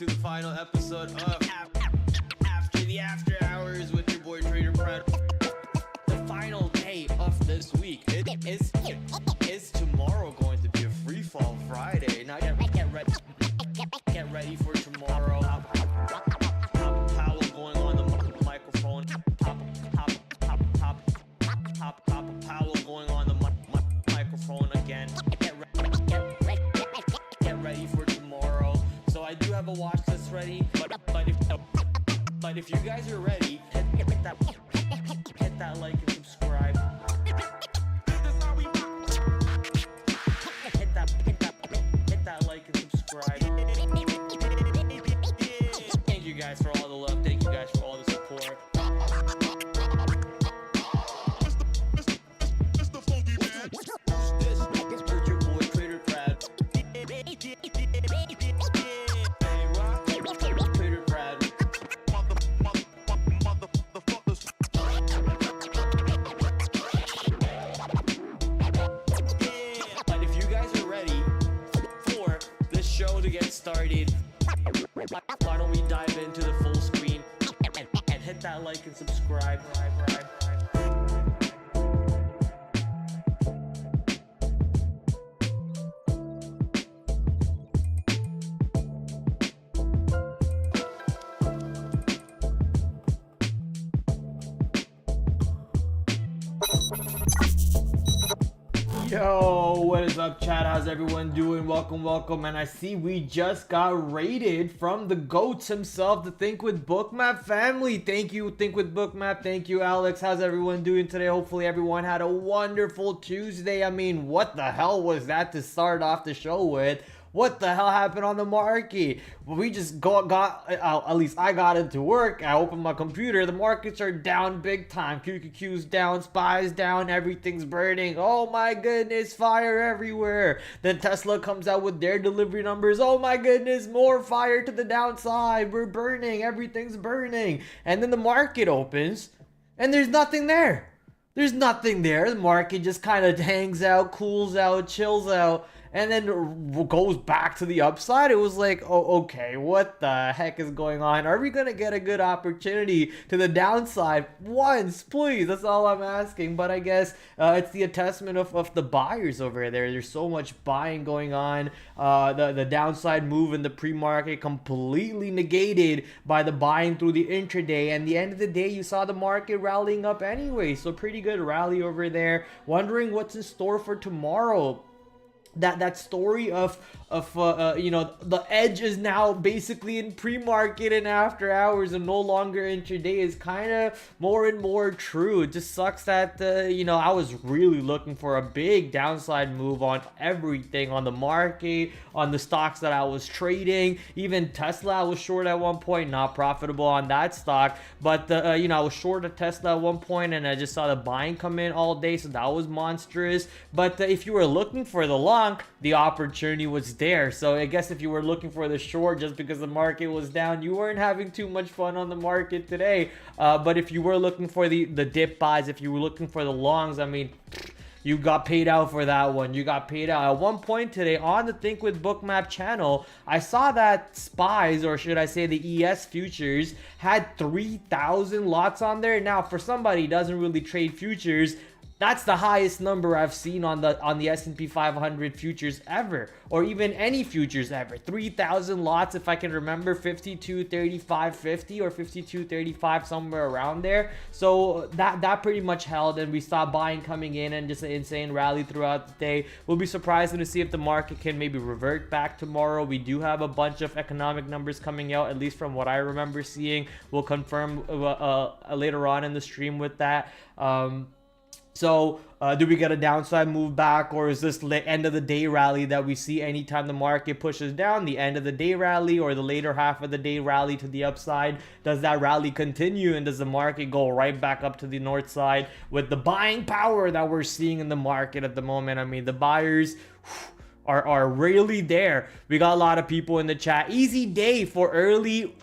to the final episode of After the After Hours with your boy TraderPrad. The final day of this week is tomorrow going to be a free fall Friday. Now get ready for tomorrow. Powell going on the microphone. Powell going on the microphone again. Get ready for tomorrow. So I do have a watch list ready, but if you guys are ready, hit that like and subscribe. Hit that like and subscribe. Thank you guys for all the love. Thank you guys for all the support. This is your boy TraderPrad. TraderPrad. But if you guys are ready for this show to get started, why don't we dive into the full screen and hit that like and subscribe. Yo, what is up, chat? How's everyone doing? Welcome. And I see we just got raided from the GOATs himself, the Think with Bookmap family. Thank you, Think with Bookmap. Thank you, Alex. How's everyone doing today? Hopefully everyone had a wonderful Tuesday. I mean, what the hell was that to start off the show with? What the hell happened on the market? Well, we just at least I got into work. I opened my computer. The markets are down big time. QQQ's down, SPY's down, everything's burning. Oh my goodness, fire everywhere. Then Tesla comes out with their delivery numbers. Oh my goodness, more fire to the downside. We're burning, everything's burning. And then the market opens and there's nothing there. There's nothing there. The market just kind of hangs out, cools out, chills out, and then goes back to the upside. It was like, oh, okay, what the heck is going on? Are we going to get a good opportunity to the downside once, please? That's all I'm asking. But I guess it's the testament of the buyers over there. There's so much buying going on. The downside move in the pre-market completely negated by the buying through the intraday. And the end of the day, you saw the market rallying up anyway. So pretty good rally over there. Wondering what's in store for tomorrow. That story of you know, the edge is now basically in pre-market and after hours and no longer intraday is kind of more and more true. It just sucks that you know, I was really looking for a big downside move on everything, on the market, on the stocks that I was trading. Even Tesla I was short at one point, not profitable on that stock, but you know, I was short of Tesla at one point and I just saw the buying come in all day, so that was monstrous. But if you were looking for the long, the opportunity was there. So I guess if you were looking for the short just because the market was down, you weren't having too much fun on the market today. But if you were looking for the dip buys, if you were looking for the longs, I mean, you got paid out for that one. You got paid out. At one point today on the Think with Bookmap channel, I saw that SPYs, or should I say the ES futures, had 3,000 lots on there. Now, for somebody who doesn't really trade futures, that's the highest number I've seen on the S&P 500 futures ever, or even any futures ever. 3,000 lots, if I can remember, 52.35.50 or 52.35, somewhere around there. So that pretty much held, and we saw buying coming in and just an insane rally throughout the day. We'll be surprised to see if the market can maybe revert back tomorrow. We do have a bunch of economic numbers coming out, at least from what I remember seeing. We'll confirm later on in the stream with that. So do we get a downside move back, or is this the end of the day rally that we see anytime the market pushes down? The end of the day rally or the later half of the day rally to the upside? Does that rally continue, and does the market go right back up to the north side with the buying power that we're seeing in the market at the moment? I mean, the buyers are really there. We got a lot of people in the chat. Easy day for early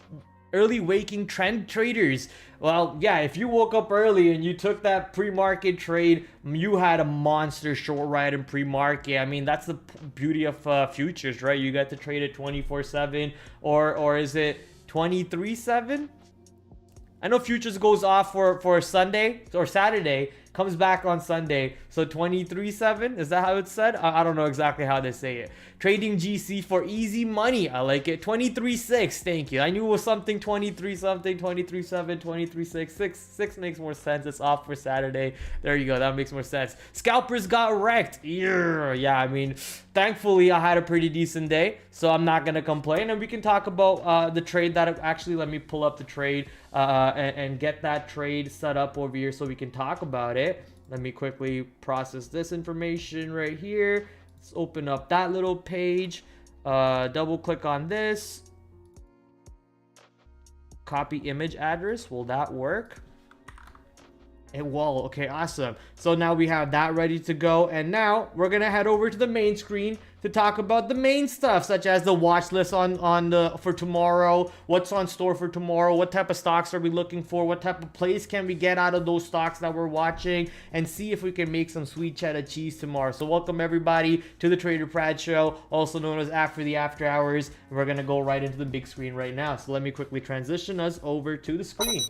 waking trend traders. Well, yeah, if you woke up early and you took that pre-market trade, you had a monster short ride in pre-market. I mean, that's the beauty of futures, right? You get to trade it 24/7, or is it 23/7? I know futures goes off for Sunday or Saturday, comes back on Sunday. So 23/7, is that how it's said? I don't know exactly how they say it. Trading GC for easy money. I like it. 23/6, thank you. I knew it was something 23 something, 23/7, 23/6. 6 makes more sense. It's off for Saturday. There you go. That makes more sense. Scalpers got wrecked. Yeah, I mean, thankfully I had a pretty decent day, so I'm not gonna complain. And we can talk about the trade that actually, let me pull up the trade and get that trade set up over here so we can talk about it. Let me quickly process this information right here. Let's open up that little page. Double click on this. Copy image address. Will that work? It will. Okay, awesome. So now we have that ready to go, and now we're gonna head over to the main screen to talk about the main stuff, such as the watch list for tomorrow, what's on store for tomorrow, what type of stocks are we looking for, what type of plays can we get out of those stocks that we're watching, and see if we can make some sweet cheddar cheese tomorrow. So welcome everybody to the TraderPrad show, also known as After the After Hours. We're gonna go right into the big screen right now. So let me quickly transition us over to the screen.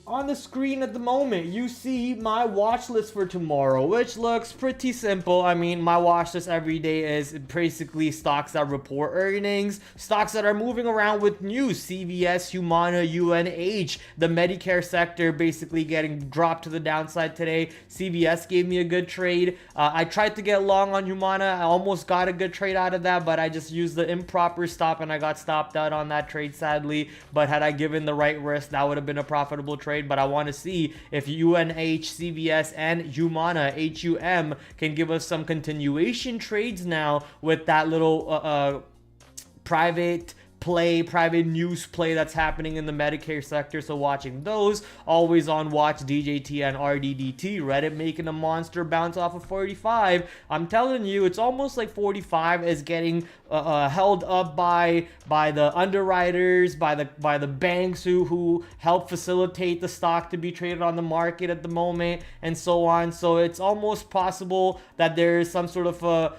On the screen at the moment, you see my watch list for tomorrow, which looks pretty simple. I mean, my watch list every day is basically stocks that report earnings, stocks that are moving around with news, CVS, Humana, UNH, the Medicare sector basically getting dropped to the downside today. CVS gave me a good trade. I tried to get long on Humana. I almost got a good trade out of that, but I just used the improper stop and I got stopped out on that trade, sadly. But had I given the right risk, that would have been a profitable trade. But I want to see if UNH, CVS, and Humana, HUM, can give us some continuation trades now with that little private news play that's happening in the Medicare sector. So watching those, always on watch DJT and RDDT. Reddit making a monster bounce off of 45. I'm telling you, it's almost like 45 is getting held up by the underwriters, by the banks who help facilitate the stock to be traded on the market at the moment, and so on. So it's almost possible that there is some sort of a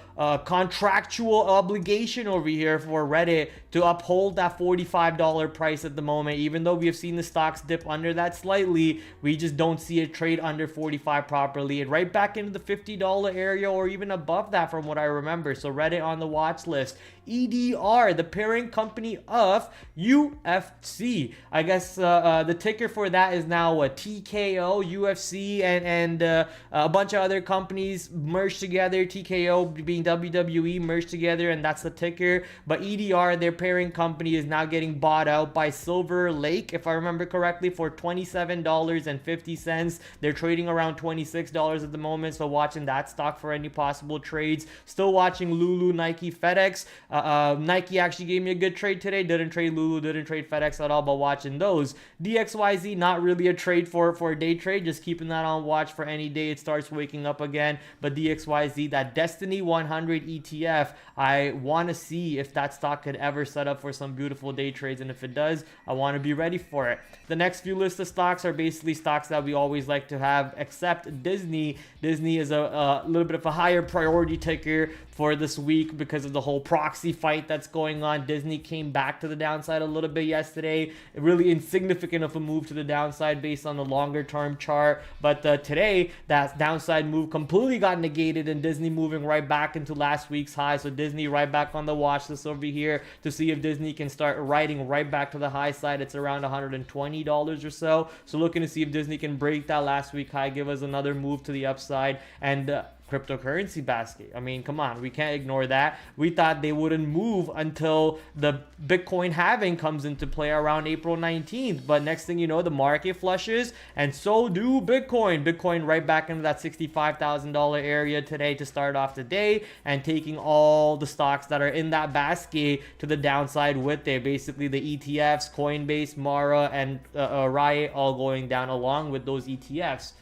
contractual obligation over here for Reddit to uphold that $45 price at the moment. Even though we have seen the stocks dip under that slightly, we just don't see it trade under 45 properly, and right back into the $50 area or even above that from what I remember. So Reddit on the watch list. EDR, the parent company of UFC. I guess the ticker for that is now a TKO. UFC and a bunch of other companies merged together. TKO being WWE merged together, and that's the ticker. But EDR, their parent company, is now getting bought out by Silver Lake, if I remember correctly, for $27.50. They're trading around $26 at the moment, so watching that stock for any possible trades. Still watching Lulu, Nike, FedEx. Nike actually gave me a good trade today. Didn't trade Lulu, didn't trade FedEx at all, but watching those. DXYZ, not really a trade for a day trade, just keeping that on watch for any day it starts waking up again. But DXYZ, that Destiny 100 ETF, I want to see if that stock could ever set up for some beautiful day trades, and if it does, I want to be ready for it. The next few list of stocks are basically stocks that we always like to have, except Disney. Disney is a little bit of a higher priority ticker for this week because of the whole proxy fight that's going on. Disney came back to the downside a little bit yesterday. Really insignificant of a move to the downside based on the longer term chart, but today that downside move completely got negated, and Disney moving right back into last week's high. So Disney right back on the watch list over here to see if Disney can start riding right back to the high side. It's around $120 or so. So looking to see if Disney can break that last week high, give us another move to the upside. And cryptocurrency basket, I mean, come on, we can't ignore that. We thought they wouldn't move until the Bitcoin halving comes into play around April 19th, but next thing you know, the market flushes, and so do Bitcoin right back into that $65,000 area today to start off the day, and taking all the stocks that are in that basket to the downside with it. Basically the ETFs, Coinbase, Mara, and Riot all going down along with those ETFs.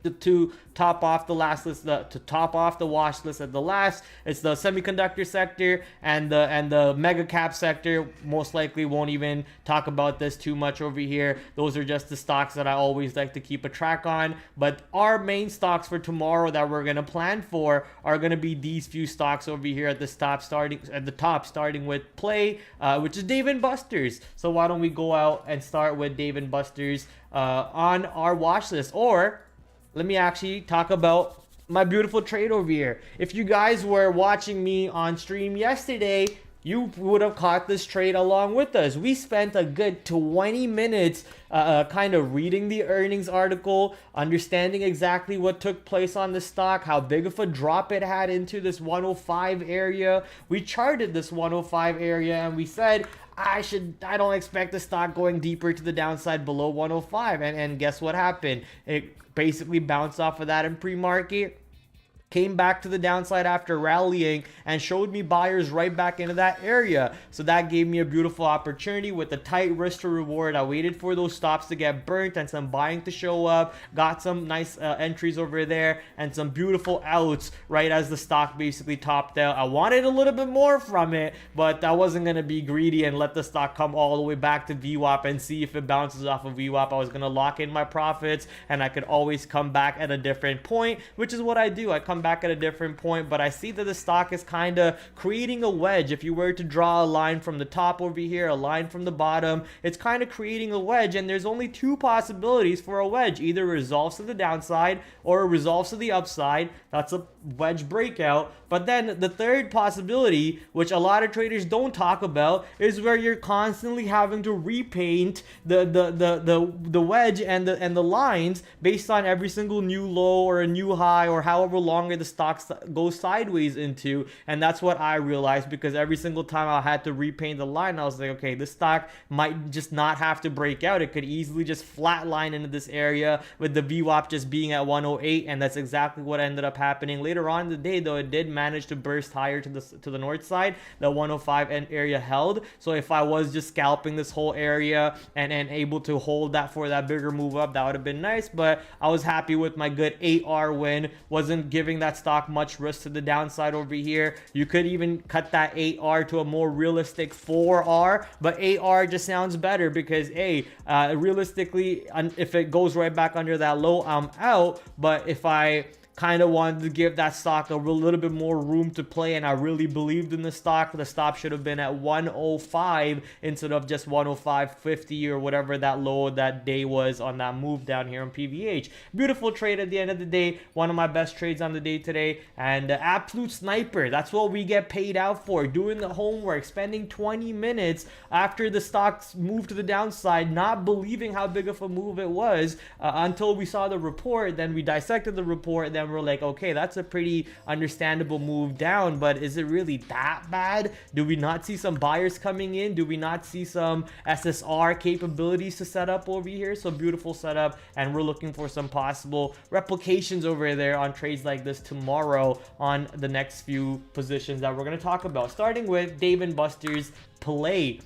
to top off the last list, to top off the watch list at the last, it's the semiconductor sector and the mega cap sector. Most likely won't even talk about this too much over here. Those are just the stocks that I always like to keep a track on. But our main stocks for tomorrow that we're gonna plan for are gonna be these few stocks over here at the top, starting with Play, which is Dave & Buster's. So why don't we go out and start with Dave & Buster's on our watch list? Or let me actually talk about my beautiful trade over here. If you guys were watching me on stream yesterday, you would have caught this trade along with us. We spent a good 20 minutes kind of reading the earnings article, understanding exactly what took place on the stock, how big of a drop it had into this 105 area. We charted this 105 area and we said, I don't expect the stock going deeper to the downside below 105. And guess what happened? It basically bounced off of that in pre-market, came back to the downside after rallying, and showed me buyers right back into that area. So that gave me a beautiful opportunity with a tight risk to reward. I waited for those stops to get burnt and some buying to show up, got some nice entries over there and some beautiful outs right as the stock basically topped out. I wanted a little bit more from it, but I wasn't going to be greedy and let the stock come all the way back to VWAP and see if it bounces off of VWAP. I was going to lock in my profits and I could always come back at a different point, which is what I do. I come back at a different point, but I see that the stock is kind of creating a wedge. If you were to draw a line from the top over here, a line from the bottom, it's kind of creating a wedge, and there's only two possibilities for a wedge. Either resolves to the downside or it resolves to the upside. That's a wedge breakout. But then the third possibility, which a lot of traders don't talk about, is where you're constantly having to repaint the wedge and the lines based on every single new low or a new high or however longer the stock goes sideways into. And that's what I realized, because every single time I had to repaint the line, I was like, okay, this stock might just not have to break out. It could easily just flatline into this area with the VWAP just being at 108, and that's exactly what ended up happening. Later on in the day, though, it did manage to burst higher to the north side. The 105 end area held. So if I was just scalping this whole area and able to hold that for that bigger move up, that would have been nice. But I was happy with my good 8R win. Wasn't giving that stock much risk to the downside over here. You could even cut that 8R to a more realistic 4R, but 8R just sounds better because realistically, if it goes right back under that low, I'm out. But if I kind of wanted to give that stock a little bit more room to play, and I really believed in the stock, the stop should have been at 105 instead of just 105.50 or whatever that low that day was on that move down here on PVH. Beautiful trade at the end of the day. One of my best trades on the day today, and absolute sniper. That's what we get paid out for, doing the homework, spending 20 minutes after the stocks moved to the downside, not believing how big of a move it was until we saw the report. Then we dissected the report, then we're like, okay, that's a pretty understandable move down, but is it really that bad? Do we not see some buyers coming in? Do we not see some SSR capabilities to set up over here? So beautiful setup, and we're looking for some possible replications over there on trades like this tomorrow on the next few positions that we're going to talk about, starting with Dave & Buster's Play.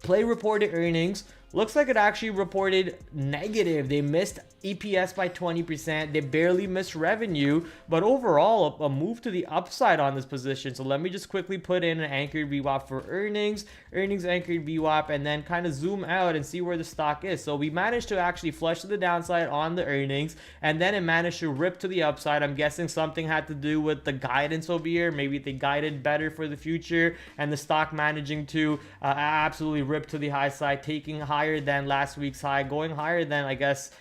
Play reported earnings. Looks like it actually reported negative. They missed EPS by 20%. They barely missed revenue, but overall a move to the upside on this position. So let me just quickly put in an anchored VWAP for earnings anchored VWAP, and then kind of zoom out and see where the stock is. So we managed to actually flush to the downside on the earnings, and then it managed to rip to the upside. I'm guessing something had to do with the guidance over here. Maybe they guided better for the future, and the stock managing to absolutely rip to the high side, taking higher than last week's high, going higher than, I guess,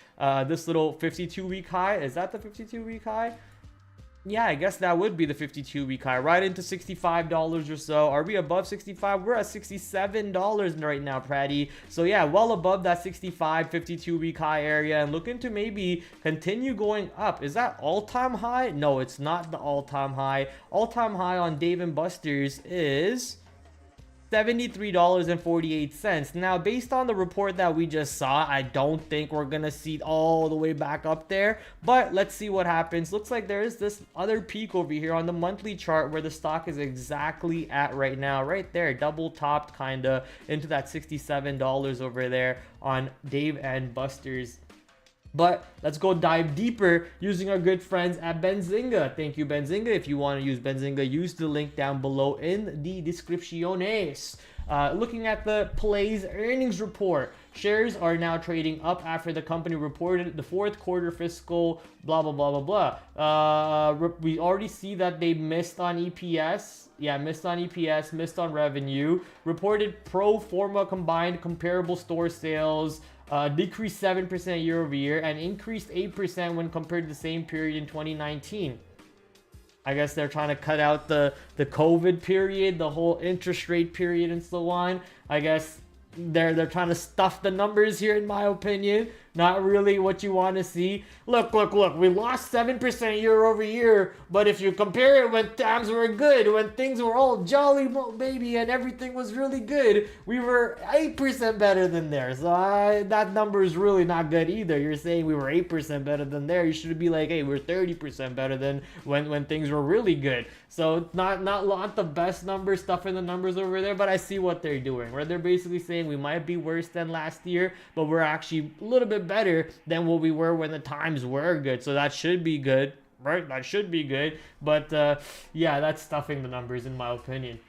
this little 52-week high. Is that the 52-week high? Yeah, I guess that would be the 52-week high, right into $65 or so. Are we above 65? We're at $67 right now, Praddy. So yeah, well above that 65 52-week high area, and looking to maybe continue going up. Is that all-time high? No, it's not the all-time high. All-time high on Dave & Buster's is $73.48. Now, based on the report that we just saw, I don't think we're gonna see all the way back up there, but let's see what happens. Looks like there is this other peak over here on the monthly chart where the stock is exactly at right now, right there, double topped kind of into that $67 over there on Dave & Buster's. But let's go dive deeper using our good friends at Benzinga. Thank you, Benzinga. If you want to use Benzinga, use the link down below in the descripciones. Looking at the Play's earnings report, shares are now trading up after the company reported the fourth quarter fiscal blah blah blah blah blah. We already see that they missed on EPS. Yeah, missed on EPS, missed on revenue. Reported pro forma combined comparable store sales decreased 7% year over year and increased 8% when compared to the same period in 2019. I guess they're trying to cut out the COVID period, the whole interest rate period and so on. I guess they're trying to stuff the numbers here, in my opinion. Not really what you want to see. Look. We lost 7% year over year, but if you compare it when times were good, when things were all jolly baby and everything was really good, we were 8% better than there. So that number is really not good either. You're saying we were 8% better than there. You should be like, hey, we're 30% better than when things were really good. So not the best numbers, stuffing the numbers over there, but I see what they're doing. Where they're basically saying we might be worse than last year, but we're actually a little bit better than what we were when the times were good. So that should be good, right? That should be good. But yeah, that's stuffing the numbers in my opinion.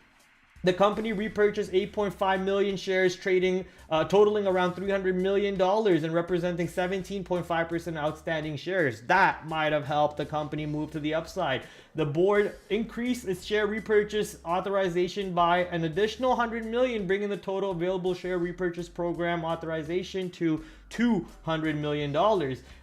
The company repurchased 8.5 million shares, totaling around $300 million and representing 17.5% outstanding shares. That might have helped the company move to the upside. The board increased its share repurchase authorization by an additional $100 million, bringing the total available share repurchase program authorization to $200 million.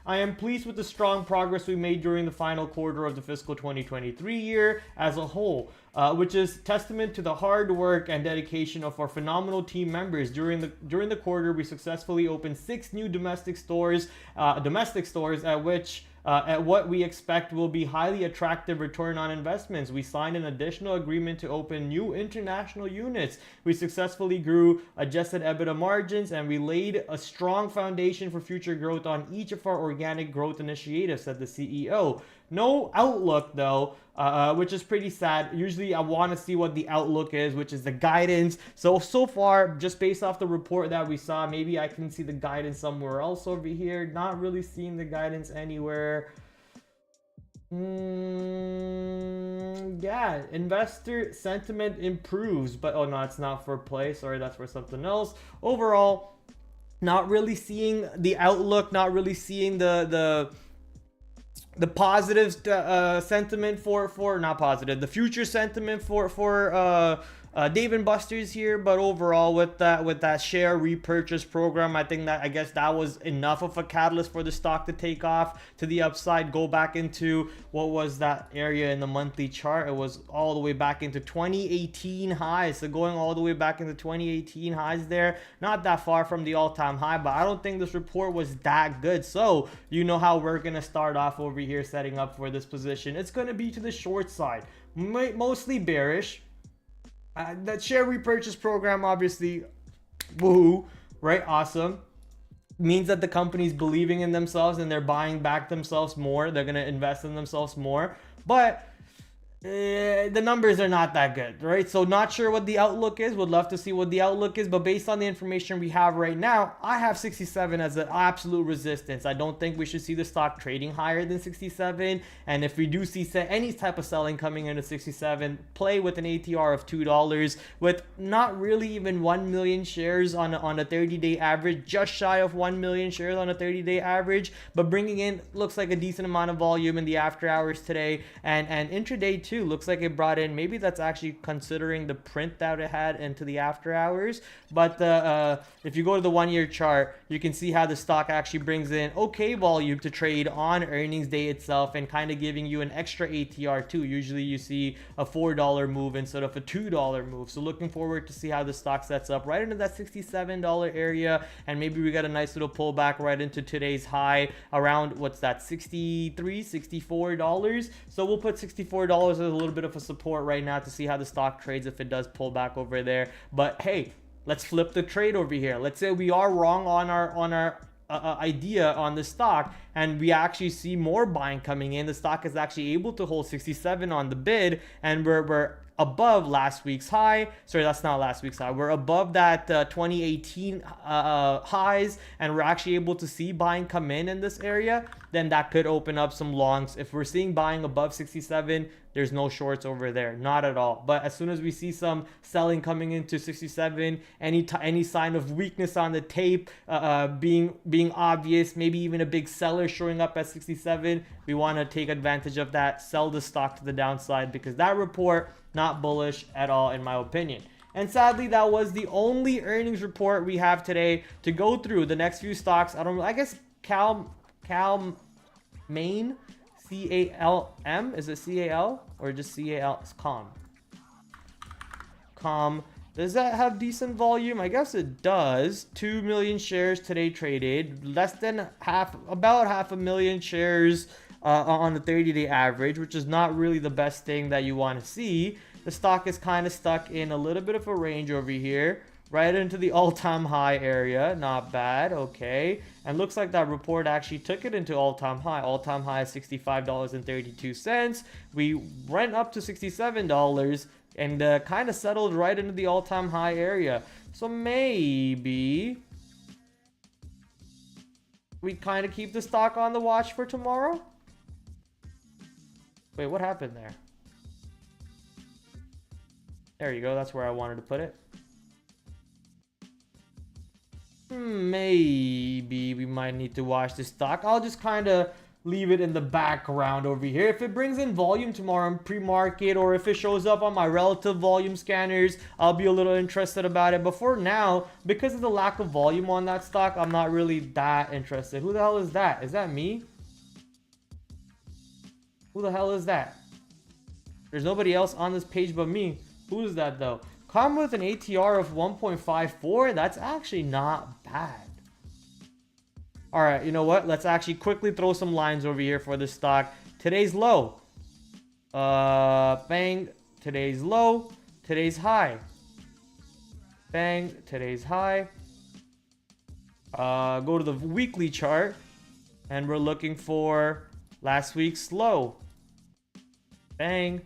I am pleased with the strong progress we made during the final quarter of the fiscal 2023 year as a whole, which is testament to the hard work and dedication of our phenomenal team members. During the quarter, we successfully opened 6 new domestic stores at what we expect will be highly attractive return on investments. We signed an additional agreement to open new international units. We successfully grew adjusted EBITDA margins, and we laid a strong foundation for future growth on each of our organic growth initiatives, said the CEO. No outlook though, which is pretty sad. Usually I want to see what the outlook is, which is the guidance. So far, just based off the report that we saw, maybe I can see the guidance somewhere else over here. Not really seeing the guidance anywhere. Yeah, investor sentiment improves, but oh no, it's not for Play. Sorry, that's for something else. Overall, not really seeing the outlook, not really seeing the positive sentiment for not positive, the future sentiment for Dave & Buster's here. But overall, with that share repurchase program, I guess that was enough of a catalyst for the stock to take off to the upside, go back into what was that area in the monthly chart. It was all the way back into 2018 highs. So going all the way back into 2018 highs there, not that far from the all-time high, but I don't think this report was that good. So you know how we're gonna start off over here setting up for this position. It's gonna be to the short side, mostly bearish. That share repurchase program, obviously, woohoo, right? Awesome. Means that the company's believing in themselves and they're buying back themselves more. They're going to invest in themselves more. But the numbers are not that good, right? So not sure what the outlook is. Would love to see what the outlook is, but based on the information we have right now, I have 67 as an absolute resistance. I don't think we should see the stock trading higher than 67. And if we do see any type of selling coming into 67, play with an ATR of $2 with not really even 1 million shares on a 30-day average, just shy of 1 million shares on a 30-day average, but bringing in looks like a decent amount of volume in the after hours today and intraday too. Looks like it brought in, maybe that's actually considering the print that it had into the after hours. But if you go to the 1-year chart, you can see how the stock actually brings in okay volume to trade on earnings day itself and kind of giving you an extra ATR too. Usually you see a $4 move instead of a $2 move. So looking forward to see how the stock sets up right into that $67 area, and maybe we got a nice little pullback right into today's high around, what's that, $63, $64. So we'll put $64 as a little bit of a support right now to see how the stock trades if it does pull back over there. But hey, let's flip the trade over here. Let's say we are wrong on our idea on the stock and we actually see more buying coming in. The stock is actually able to hold 67 on the bid, and we're above last week's high. Sorry, that's not last week's high. We're above that 2018 highs, and we're actually able to see buying come in this area, then that could open up some longs. If we're seeing buying above 67, there's no shorts over there, not at all. But as soon as we see some selling coming into 67, any sign of weakness on the tape being obvious, maybe even a big seller showing up at 67, we want to take advantage of that, sell the stock to the downside, because that report not bullish at all in my opinion. And sadly, that was the only earnings report we have today to go through. The next few stocks, I guess Main, C-A-L-M, is it C-A-L or just C-A-L? It's Com. Does that have decent volume? I guess it does. 2 million shares today traded, less than about half a million shares on the 30-day average, which is not really the best thing that you want to see. The stock is kind of stuck in a little bit of a range over here, right into the all-time high area. Not bad. Okay, and looks like that report actually took it into all-time high. All-time high is $65.32. We went up to $67 and kind of settled right into the all-time high area. So maybe we kind of keep the stock on the watch for tomorrow. Wait, what happened there? There you go. That's where I wanted to put it. Maybe we might need to watch this stock. I'll just kind of leave it in the background over here. If it brings in volume tomorrow in pre-market, or if it shows up on my relative volume scanners, I'll be a little interested about it. But for now, because of the lack of volume on that stock, I'm not really that interested. Who the hell is that? Is that me? Who the hell is that? There's nobody else on this page but me. Who is that though? Come with an ATR of 1.54. That's actually not bad. All right, you know what? Let's actually quickly throw some lines over here for this stock. Today's low. Bang. Today's low. Today's high. Bang. Today's high. Go to the weekly chart, and we're looking for last week's low. Bang.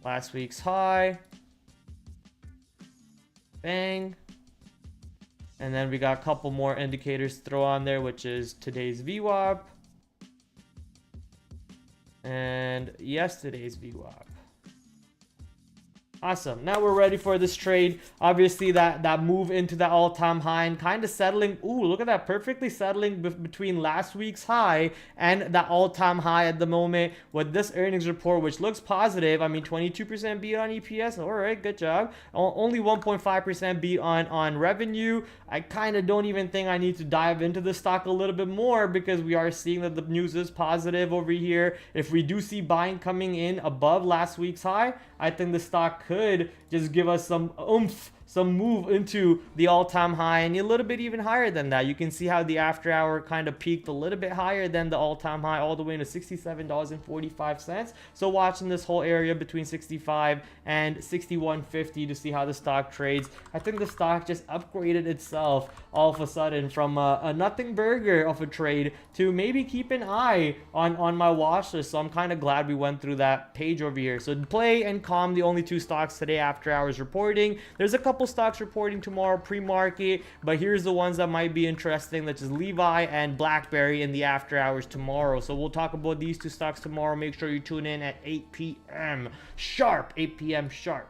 Last week's high. Bang. And then we got a couple more indicators to throw on there, which is today's VWAP and yesterday's VWAP. Awesome. Now we're ready for this trade. Obviously, that move into the all-time high and kind of settling. Ooh, look at that. Perfectly settling between last week's high and that all-time high at the moment with this earnings report, which looks positive. I mean, 22% beat on EPS. All right, good job. Only 1.5% beat on revenue. I kind of don't even think I need to dive into the stock a little bit more, because we are seeing that the news is positive over here. If we do see buying coming in above last week's high, I think the stock could just give us some oomph, some move into the all-time high, and a little bit even higher than that. You can see how the after hour kind of peaked a little bit higher than the all-time high, all the way into $67.45. So watching this whole area between 65 and 61.50 to see how the stock trades. I think the stock just upgraded itself all of a sudden from a nothing burger of a trade to maybe keep an eye on my watch list. So I'm kind of glad we went through that page over here. So Play and Calm, the only two stocks today after hours reporting. There's a couple stocks reporting tomorrow pre-market, but here's the ones that might be interesting, that's just Levi and BlackBerry in the after hours tomorrow. So we'll talk about these two stocks tomorrow. Make sure you tune in at 8 p.m. sharp. 8 p.m. sharp.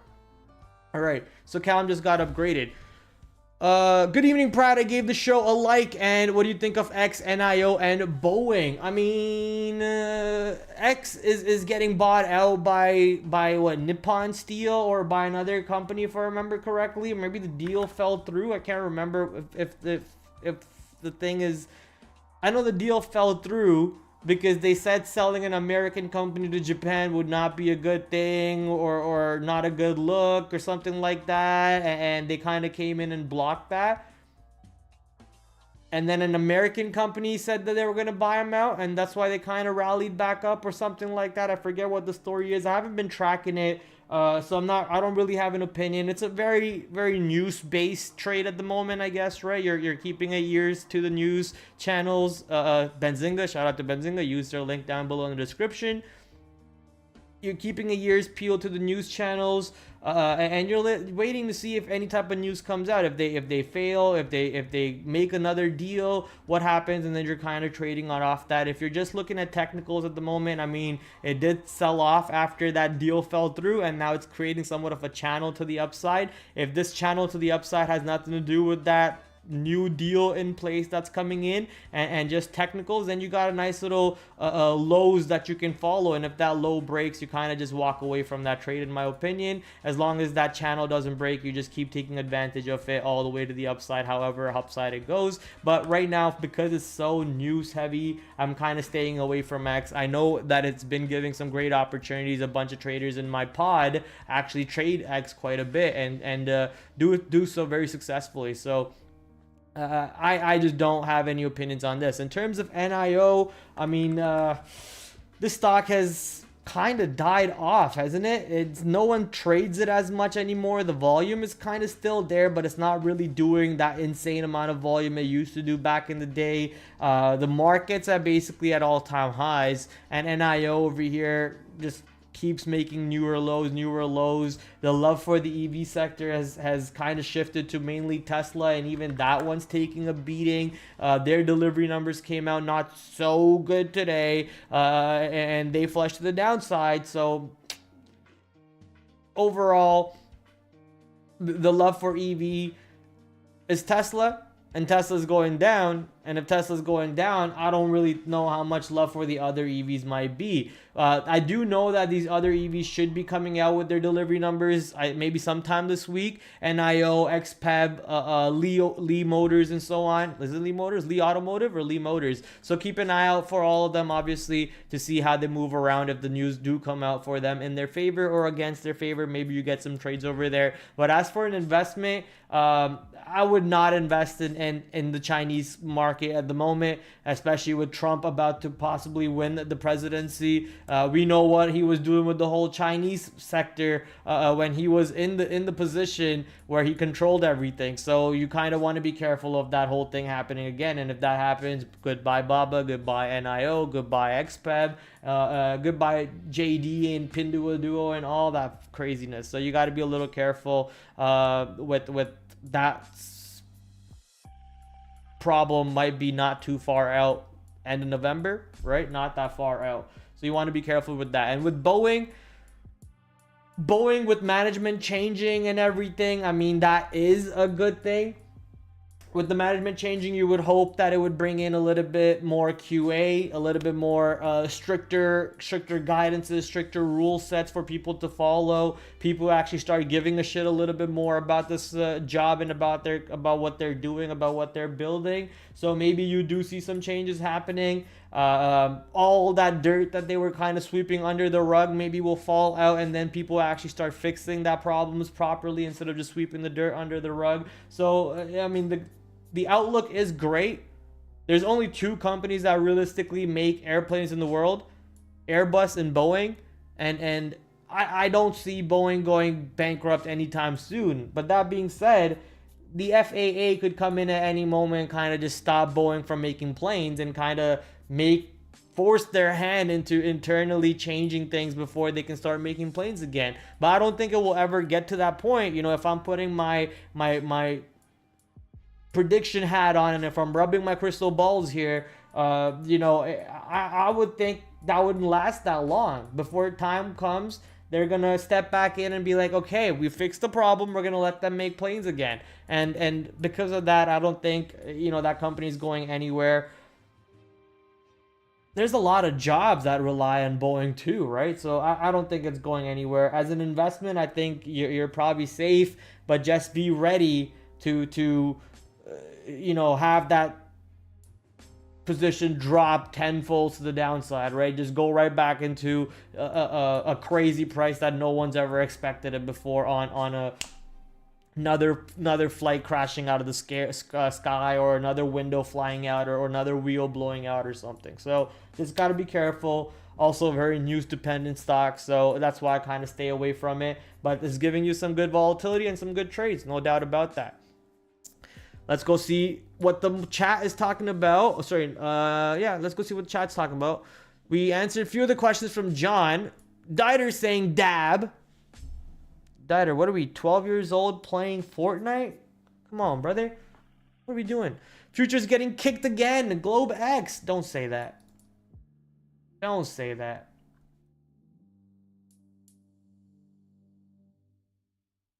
All right, so Callum just got upgraded. Good evening, Prad. I gave the show a like, and what do you think of X, NIO, and Boeing? I mean, X is getting bought out by what, Nippon Steel, or by another company, if I remember correctly. Maybe the deal fell through. I can't remember if the thing is. I know the deal fell through because they said selling an American company to Japan would not be a good thing, or not a good look, or something like that, and they kind of came in and blocked that. And then an American company said that they were going to buy them out, and that's why they kind of rallied back up, or something like that. I forget what the story is. I haven't been tracking it, so I don't really have an opinion. It's a very, very news-based trade at the moment, I guess, right? You're keeping it ears to the news channels. Benzinga, shout out to Benzinga. Use their link down below in the description. you're keeping a ears peeled to the news channels, and you're waiting to see if any type of news comes out. If they fail, if they make another deal, what happens, and then you're kind of trading on off that. If you're just looking at technicals at the moment, I mean, it did sell off after that deal fell through, and now it's creating somewhat of a channel to the upside. If this channel to the upside has nothing to do with that new deal in place that's coming in, and just technicals, then you got a nice little lows that you can follow, and if that low breaks, you kind of just walk away from that trade, in my opinion. As long as that channel doesn't break, you just keep taking advantage of it all the way to the upside, however upside it goes. But right now, because it's so news heavy, I'm kind of staying away from X. I know that it's been giving some great opportunities. A bunch of traders in my pod actually trade X quite a bit, and do so very successfully. So I just don't have any opinions on this. In terms of NIO, I mean, this stock has kind of died off, hasn't it? No one trades it as much anymore. The volume is kind of still there, but it's not really doing that insane amount of volume it used to do back in the day. The markets are basically at all-time highs, and NIO over here just keeps making newer lows. The love for the EV sector has kind of shifted to mainly Tesla, and even that one's taking a beating. Their delivery numbers came out not so good today, and they flushed to the downside. So overall, the love for EV is Tesla, and Tesla's going down. And if Tesla's going down, I don't really know how much love for the other EVs might be. I do know that these other EVs should be coming out with their delivery numbers maybe sometime this week. NIO, XPEB, Lee Motors, and so on. Is it Lee Motors? Lee Automotive or Lee Motors? So keep an eye out for all of them, obviously, to see how they move around. If the news do come out for them in their favor or against their favor, maybe you get some trades over there. But as for an investment, I would not invest in the Chinese market at the moment, especially with Trump about to possibly win the presidency. We know what he was doing with the whole Chinese sector when he was in the position where he controlled everything. So you kind of want to be careful of that whole thing happening again. And if that happens, goodbye Baba, goodbye NIO, goodbye XPEB, goodbye JD and Pinduoduo and all that craziness. So you got to be a little careful with that. Problem might be not too far out, end of November, right? Not that far out. So you want to be careful with that. And with Boeing with management changing and everything, I mean, that is a good thing. With the management changing, you would hope that it would bring in a little bit more QA, a little bit more stricter guidances, stricter rule sets for people to follow. People actually start giving a shit a little bit more about this job and about what they're doing, about what they're building. So maybe you do see some changes happening. All that dirt that they were kind of sweeping under the rug maybe will fall out, and then people actually start fixing that problems properly instead of just sweeping the dirt under the rug. So I mean, the outlook is great. There's only two companies that realistically make airplanes in the world, Airbus and Boeing, and I don't see Boeing going bankrupt anytime soon. But that being said, the FAA could come in at any moment and kind of just stop Boeing from making planes and kind of force their hand into internally changing things before they can start making planes again. But I don't think it will ever get to that point. You know, if I'm putting my prediction hat on, and if I'm rubbing my crystal balls here, you know, I would think that wouldn't last that long. Before time comes, they're gonna step back in and be like, okay, we fixed the problem, we're gonna let them make planes again. And because of that, I don't think, you know, that company's going anywhere. There's a lot of jobs that rely on Boeing too, right? So I don't think it's going anywhere. As an investment, I think you're probably safe, but just be ready to you know, have that position drop tenfold to the downside, right? Just go right back into a crazy price that no one's ever expected it before on another flight crashing out of the sky, or another window flying out, or another wheel blowing out or something. So just got to be careful. Also very news dependent stock, so that's why I kind of stay away from it. But it's giving you some good volatility and some good trades, no doubt about that. Let's go see what the chat is talking about. Let's go see what the chat's talking about. We answered a few of the questions from John. Dieter saying dab. Dieter, what are we, 12 years old playing Fortnite? Come on, brother. What are we doing? Future's getting kicked again. Globe X. Don't say that. Don't say that.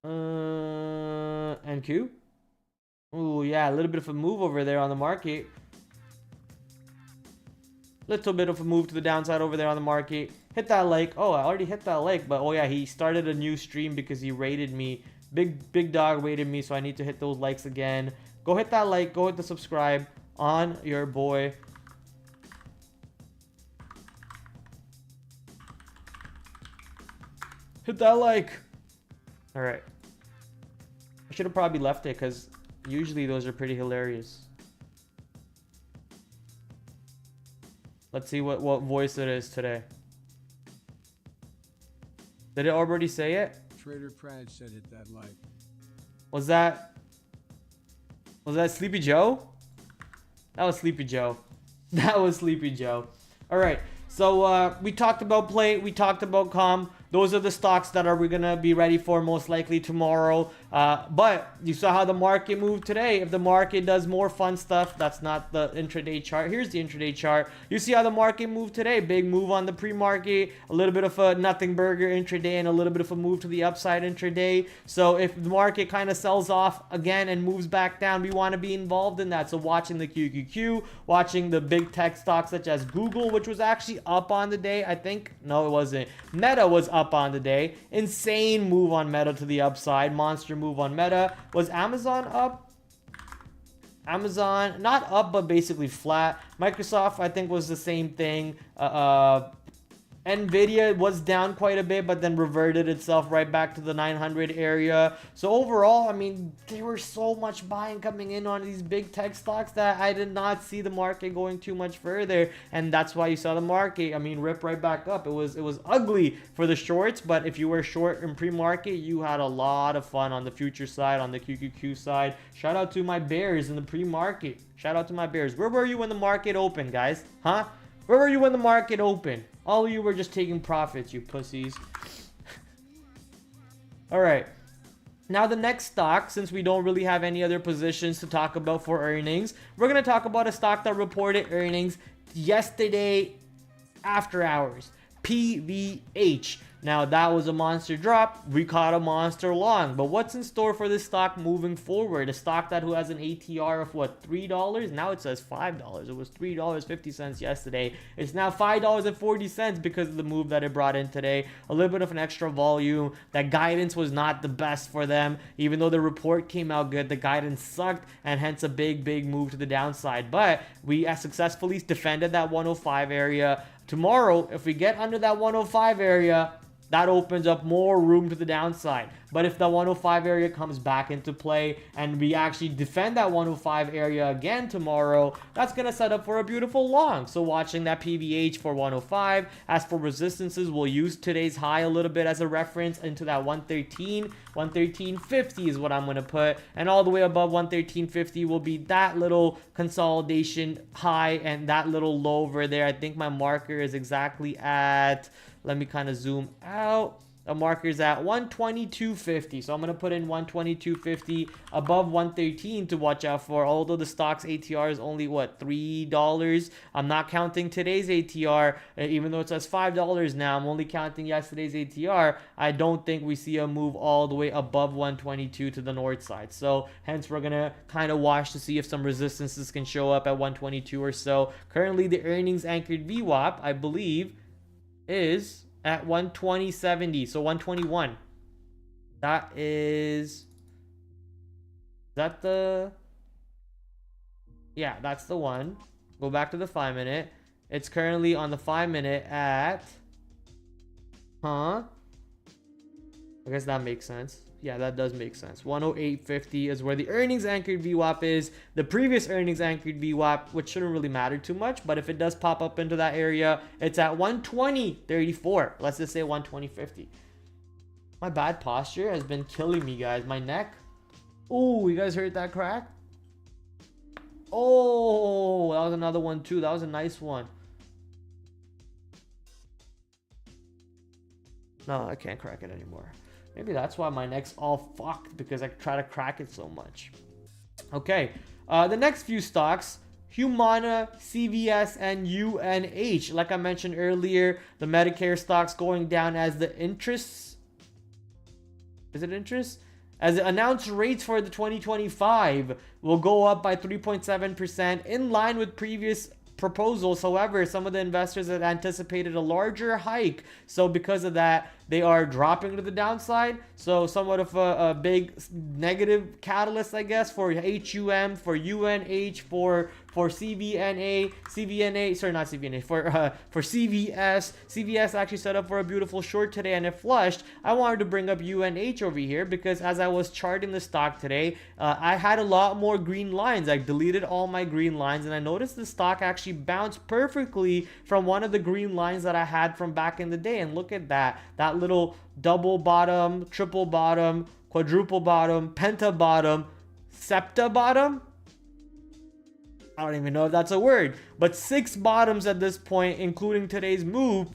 NQ? Ooh, yeah, a little bit of a move over there on the market. Little bit of a move to the downside over there on the market. Hit that like. Oh, I already hit that like. But oh yeah, he started a new stream because he rated me. Big dog rated me, so I need to hit those likes again. Go hit that like. Go hit the subscribe on your boy. Hit that like. All right. I should have probably left it because usually those are pretty hilarious. Let's see what voice it is today. Did it already say it? TraderPrad said it that like. Was that Sleepy Joe? That was Sleepy Joe. That was Sleepy Joe. All right. So we talked about plate. We talked about calm. Those are the stocks that we're going to be ready for most likely tomorrow. But you saw how the market moved today. If the market does more fun stuff, that's not the intraday chart. Here's the intraday chart. You see how the market moved today. Big move on the pre-market. A little bit of a nothing burger intraday and a little bit of a move to the upside intraday. So if the market kind of sells off again and moves back down, we want to be involved in that. So watching the QQQ, watching the big tech stocks such as Google, which was actually up on the day, I think. No, it wasn't. Meta was up on the day. Insane move on Meta to the upside. Monster move on Meta. Was Amazon up? Amazon not up, but basically flat. Microsoft, I think, was the same thing. Nvidia was down quite a bit, but then reverted itself right back to the 900 area. So overall, I mean, there was so much buying coming in on these big tech stocks that I did not see the market going too much further, and that's why you saw the market, I mean, rip right back up. It was ugly for the shorts, but if you were short in pre-market, you had a lot of fun on the future side, on the QQQ side. Shout out to my bears in the pre-market. Shout out to my bears. Where were you when the market opened, guys? Huh? Where were you when the market opened? All of you were just taking profits, you pussies. All right. Now the next stock, since we don't really have any other positions to talk about for earnings, we're going to talk about a stock that reported earnings yesterday after hours. PVH. Now that was a monster drop. We caught a monster long. But what's in store for this stock moving forward? A stock that who has an ATR of what, $3? Now it says $5. It was $3.50 yesterday. It's now $5.40 because of the move that it brought in today. A little bit of an extra volume. That guidance was not the best for them. Even though the report came out good, the guidance sucked, and hence a big move to the downside. But we successfully defended that 105 area. Tomorrow, if we get under that 105 area, that opens up more room to the downside. But if the 105 area comes back into play and we actually defend that 105 area again tomorrow, that's going to set up for a beautiful long. So watching that PVH for 105. As for resistances, we'll use today's high a little bit as a reference into that 113. 113.50 is what I'm going to put. And all the way above 113.50 will be that little consolidation high and that little low over there. I think my marker is exactly at... Let me kind of zoom out. The marker is at 122.50. So I'm going to put in 122.50 above 113 to watch out for. Although the stock's ATR is only, what, $3? I'm not counting today's ATR. Even though it says $5 now, I'm only counting yesterday's ATR. I don't think we see a move all the way above 122 to the north side. So hence we're going to kind of watch to see if some resistances can show up at 122 or so. Currently the earnings anchored VWAP, I believe, is at 120.70, so 121. That is that the... Yeah, that's the one. Go back to the 5 minute. It's currently on the 5 minute at... I guess that makes sense. Yeah, that does make sense. 108.50 is where the earnings anchored VWAP is. The previous earnings anchored VWAP, which shouldn't really matter too much, but if it does pop up into that area, it's at 120.34. Let's just say 120.50. My bad posture has been killing me, guys. My neck. Oh, you guys heard that crack? Oh, that was another one too. That was a nice one. No, I can't crack it anymore. Maybe that's why my neck's all fucked, because I try to crack it so much. Okay, the next few stocks, Humana, CVS, and UNH. Like I mentioned earlier, the Medicare stocks going down as the interests. Is it interest? As the announced rates for the 2025 will go up by 3.7%, in line with previous proposals. However, some of the investors had anticipated a larger hike, so because of that, they are dropping to the downside. So somewhat of a big negative catalyst, I guess, for HUM, for UNH, for CVNA, sorry, not CVNA, for CVS. CVS actually set up for a beautiful short today, and it flushed. I wanted to bring up UNH over here because as I was charting the stock today, I had a lot more green lines. I deleted all my green lines, and I noticed the stock actually bounced perfectly from one of the green lines that I had from back in the day. And look at that little double bottom, triple bottom, quadruple bottom, penta bottom, septa bottom. I don't even know if that's a word, but 6 bottoms at this point, including today's move.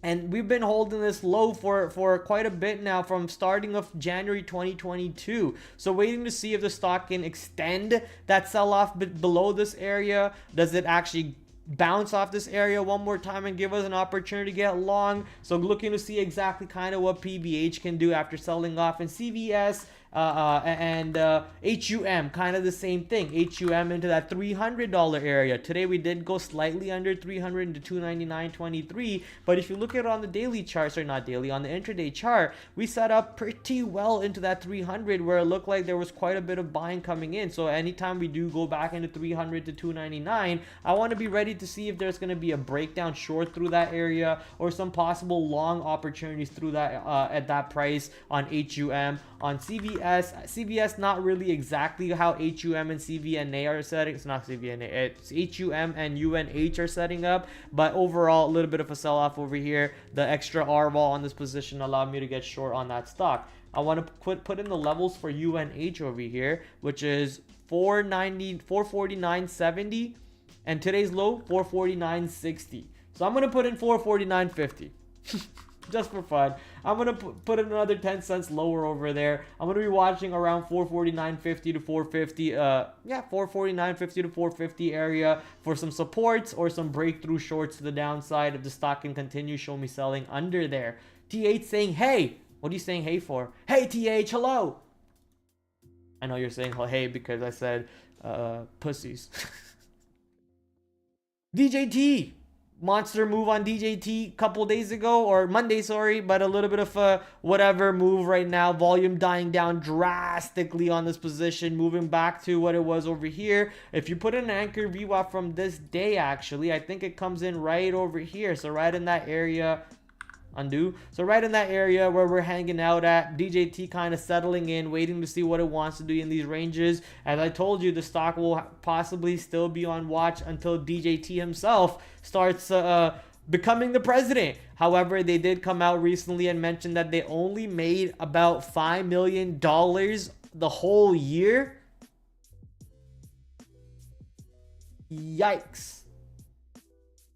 And we've been holding this low for quite a bit now, from starting of January 2022. So waiting to see if the stock can extend that sell-off below this area. Does it actually bounce off this area one more time and give us an opportunity to get long? So looking to see exactly kind of what PVH can do after selling off, and CVS and HUM, kind of the same thing. HUM into that $300 area. Today we did go slightly under 300 into 299.23, but if you look at it on the daily chart, sorry, not daily, on the intraday chart, we set up pretty well into that 300, where it looked like there was quite a bit of buying coming in. So anytime we do go back into 300 to 299, I want to be ready to see if there's going to be a breakdown short through that area, or some possible long opportunities through that at that price on HUM. On CVS, not really exactly how HUM and CVNA are setting. It's not CVNA, it's HUM and UNH are setting up. But overall, a little bit of a sell-off over here. The extra R vol on this position allowed me to get short on that stock. I want to put in the levels for UNH over here, which is 449.70, and today's low 449.60. So I'm gonna put in 449.50. Just for fun. I'm gonna put in another 10 cents lower over there. I'm gonna be watching around 449.50 to 450. 449.50 to 450 area for some supports or some breakthrough shorts to the downside. If the stock can continue, show me selling under there. TH saying, hey. What are you saying hey for? Hey TH, hello. I know you're saying hey because I said pussies. DJT. Monster move on DJT a couple days ago, or Monday, sorry, but a little bit of a whatever move right now. Volume dying down drastically on this position, moving back to what it was over here. If you put an anchor VWAP from this day, actually, I think it comes in right over here. So right in that area. Undo. So right in that area where we're hanging out at, DJT kind of settling in, waiting to see what it wants to do in these ranges. As I told you, the stock will possibly still be on watch until DJT himself starts becoming the president. However, they did come out recently and mention that they only made about $5 million the whole year. Yikes.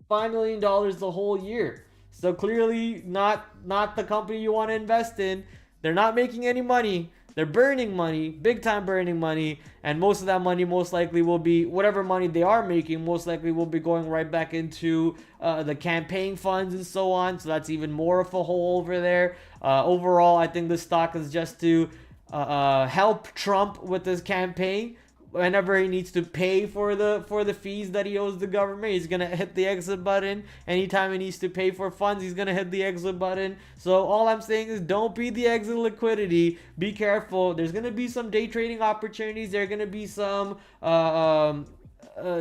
$5 million the whole year. So clearly not the company you want to invest in. They're not making any money. They're burning money, big time burning money. And most of that money most likely will be, whatever money they are making, most likely will be going right back into the campaign funds and so on. So that's even more of a hole over there. Overall, I think the stock is just to help Trump with this campaign. Whenever he needs to pay for the fees that he owes the government, he's gonna hit the exit button. Anytime he needs to pay for funds, he's gonna hit the exit button. So all I'm saying is, don't be the exit liquidity. Be careful. There's gonna be some day trading opportunities. There are gonna be some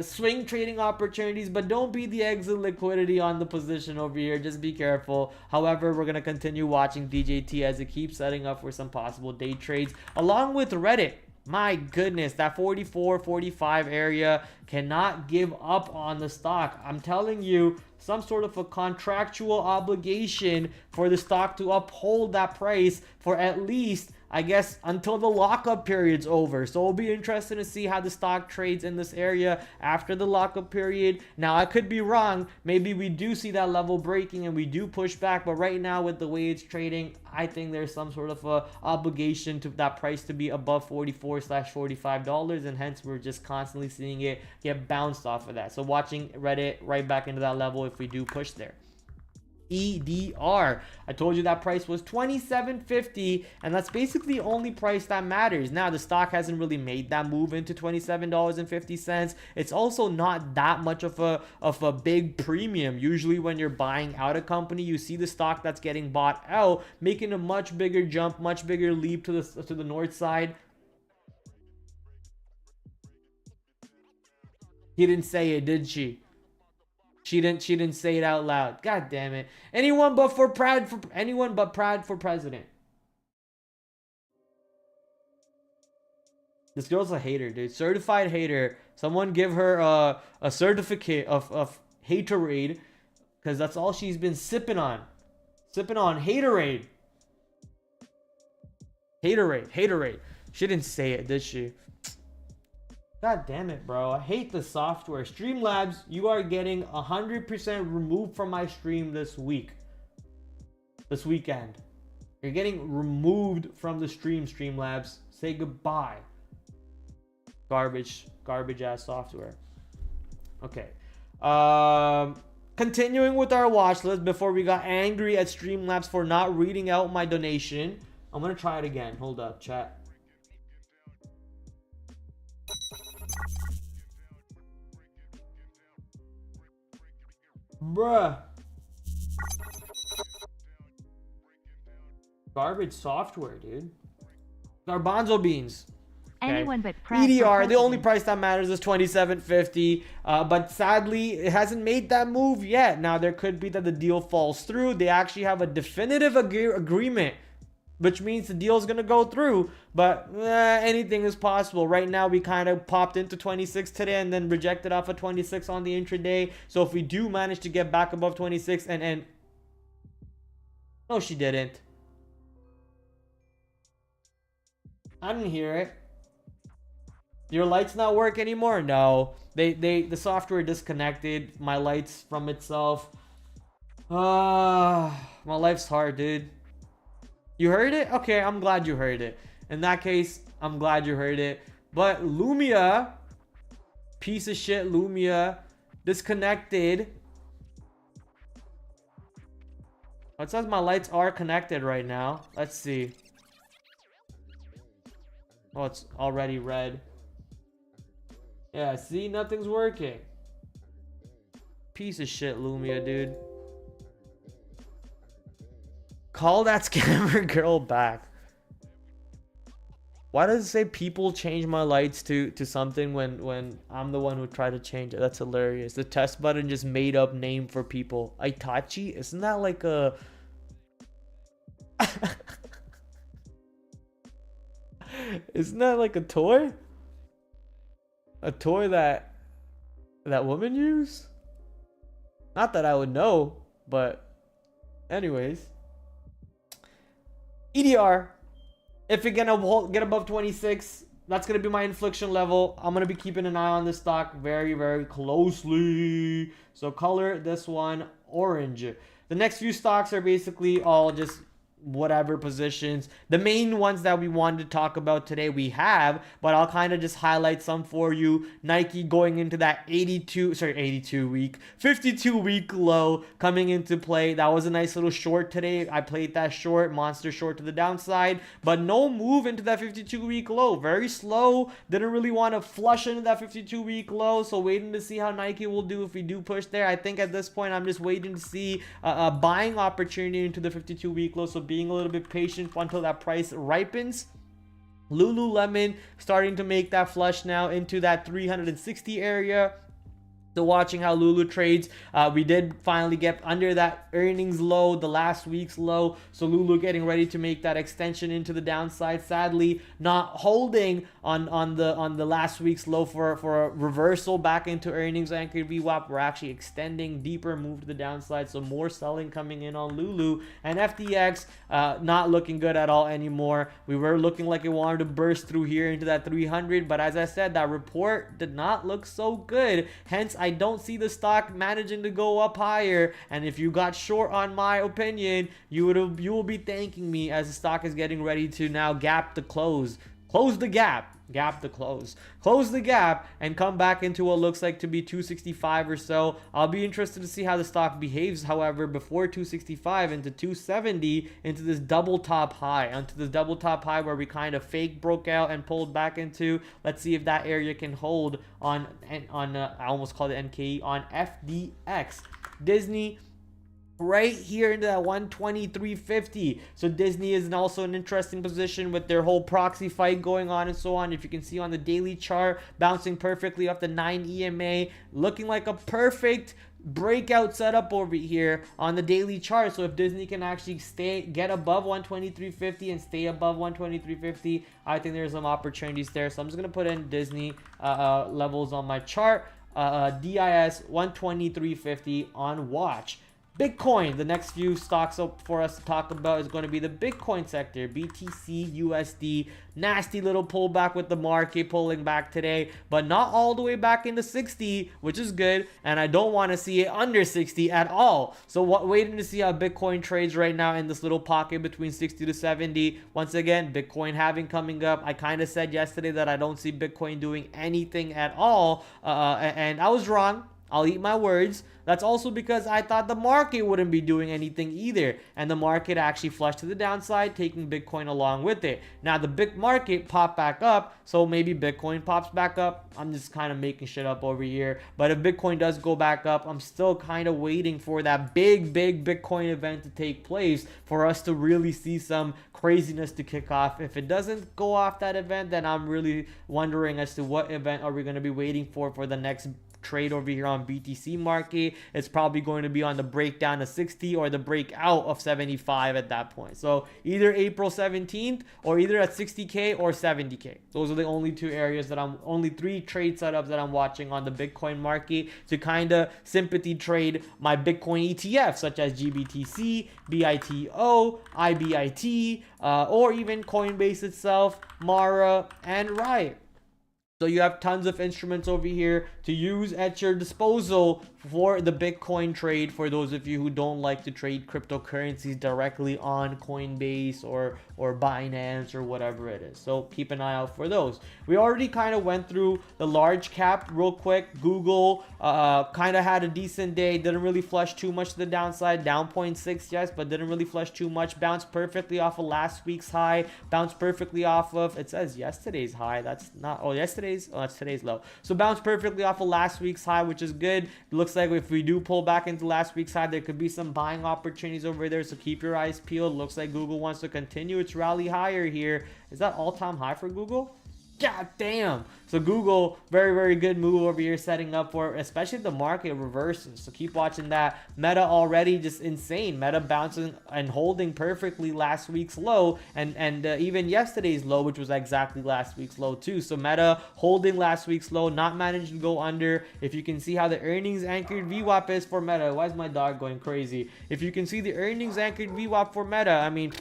swing trading opportunities, but don't be the exit liquidity on the position over here. Just be careful. However, we're gonna continue watching DJT as it keeps setting up for some possible day trades, along with Reddit. My goodness, that 44, 45 area cannot give up on the stock. I'm telling you, some sort of a contractual obligation for the stock to uphold that price for at least I guess, until the lockup period's over. So it'll be interesting to see how the stock trades in this area after the lockup period. Now, I could be wrong. Maybe we do see that level breaking and we do push back. But right now, with the way it's trading, I think there's some sort of a obligation to that price to be above $44/$45, and hence we're just constantly seeing it get bounced off of that. So watching Reddit right back into that level if we do push there. EDR, I told you that price was $27.50, and that's basically the only price that matters. Now, the stock hasn't really made that move into $27.50. It's also not that much of a big premium. Usually when you're buying out a company, you see the stock that's getting bought out making a much bigger jump, much bigger leap to the north side. He didn't say it, did she? She didn't say it out loud. God damn it. Anyone but Prad for president. This girl's a hater, dude. Certified hater. Someone give her a certificate of haterade, because that's all she's been sipping on. Sipping on haterade. Haterade. She didn't say it, did she? God damn it, bro. I hate the software. Streamlabs, you are getting 100% removed from my stream this weekend. You're getting removed from the stream, Streamlabs. Say goodbye. Garbage ass software. Okay. Continuing with our watch list before we got angry at Streamlabs for not reading out my donation. I'm gonna try it again. Hold up, chat. Bruh. Garbage software, dude. Garbanzo beans. Okay. Anyone but Prad EDR, the only price that matters is $27.50. But sadly, it hasn't made that move yet. Now, there could be that the deal falls through. They actually have a definitive agreement, which means the deal is going to go through. But anything is possible. Right now, we kind of popped into 26 today and then rejected off of 26 on the intraday. So if we do manage to get back above 26 and... No, she didn't. I didn't hear it. Your lights not work anymore? No. The software disconnected my lights from itself. My life's hard, dude. You heard it? Okay, I'm glad you heard it. In that case, I'm glad you heard it. But Lumia, piece of shit Lumia, disconnected. It says my lights are connected right now. Let's see. Oh, it's already red. Yeah, see, nothing's working. Piece of shit Lumia, dude. Call that scammer girl back. Why does it say people change my lights to something when I'm the one who tried to change it? That's hilarious. The test button just made up name for people. Itachi? Isn't that like a... Isn't that like a toy? A toy that women use? Not that I would know, but anyways. EDR, if you're gonna get above 26, that's gonna be my inflection level. I'm gonna be keeping an eye on this stock very, very closely. So color this one orange. The next few stocks are basically all just whatever positions. The main ones that we wanted to talk about today we have, but I'll kind of just highlight some for you. Nike going into that 52 week low coming into play. That was a nice little short today. I played that short, monster short to the downside, but no move into that 52 week low. Very slow. Didn't really want to flush into that 52 week low, so waiting to see how Nike will do if we do push there. I think at this point I'm just waiting to see a buying opportunity into the 52 week low, so being a little bit patient until that price ripens. Lululemon starting to make that flush now into that 360 area. So watching how Lulu trades, we did finally get under that earnings low, the last week's low. So Lulu getting ready to make that extension into the downside. Sadly, not holding on the last week's low for a reversal back into earnings anchored VWAP. We're actually extending deeper move to the downside. So more selling coming in on Lulu, and FTX not looking good at all anymore. We were looking like it wanted to burst through here into that 300, but as I said, that report did not look so good. Hence, I don't see the stock managing to go up higher. And if you got short on my opinion, you will be thanking me, as the stock is getting ready to now gap the close. Close the gap. Gap the close. Close the gap and come back into what looks like to be 265 or so. I'll be interested to see how the stock behaves, however, before 265 into 270, into this double top high, onto this double top high where we kind of fake broke out and pulled back into. Let's see if that area can hold on I almost called it NKE, on FDX. Disney right here into that 123.50. So Disney is also an interesting position with their whole proxy fight going on and so on. If you can see on the daily chart, bouncing perfectly off the 9 EMA, looking like a perfect breakout setup over here on the daily chart. So if Disney can actually get above 123.50 and stay above 123.50, I think there's some opportunities there. So I'm just gonna put in Disney levels on my chart. DIS 123.50 on watch. Bitcoin, the next few stocks up for us to talk about is going to be the Bitcoin sector. BTC USD, nasty little pullback with the market pulling back today, but not all the way back into 60, which is good, and I don't want to see it under 60 at all. So waiting to see how Bitcoin trades right now in this little pocket between 60 to 70. Once again, Bitcoin halving coming up. I kind of said yesterday that I don't see Bitcoin doing anything at all, and I was wrong. I'll eat my words. That's also because I thought the market wouldn't be doing anything either. And the market actually flushed to the downside, taking Bitcoin along with it. Now the big market popped back up, so maybe Bitcoin pops back up. I'm just kind of making shit up over here. But if Bitcoin does go back up, I'm still kind of waiting for that big Bitcoin event to take place for us to really see some craziness to kick off. If it doesn't go off that event, then I'm really wondering as to what event are we going to be waiting for the next trade over here on BTC market. It's probably going to be on the breakdown of 60 or the breakout of 75 at that point. So either April 17th or either at 60K or 70K. Those are the only two areas that only three trade setups that I'm watching on the Bitcoin market to kind of sympathy trade my Bitcoin ETFs such as GBTC, BITO, IBIT, or even Coinbase itself, Mara, and Riot. So you have tons of instruments over here to use at your disposal for the Bitcoin trade, for those of you who don't like to trade cryptocurrencies directly on Coinbase or Binance or whatever it is. So keep an eye out for those. We already kind of went through the large cap real quick. Google kind of had a decent day. Didn't really flush too much to the downside. Down 0.6, yes, but didn't really flush too much. Bounced perfectly off of last week's high. Bounced perfectly off of, it says yesterday's high. That's not, oh, yesterday's, oh, that's today's low. So bounced perfectly off of last week's high, which is good. It looks like if we do pull back into last week's high, there could be some buying opportunities over there. So keep your eyes peeled. Looks like Google wants to continue its rally higher here. Is that all-time high for Google? God damn. So Google, very good move over here, setting up for especially the market reverses. So keep watching that. Meta already just insane. Meta bouncing and holding perfectly last week's low and even yesterday's low, which was exactly last week's low too. So Meta holding last week's low, not managing to go under. If you can see how the earnings anchored VWAP is for Meta. Why is my dog going crazy? If you can see the earnings anchored VWAP for Meta, I mean,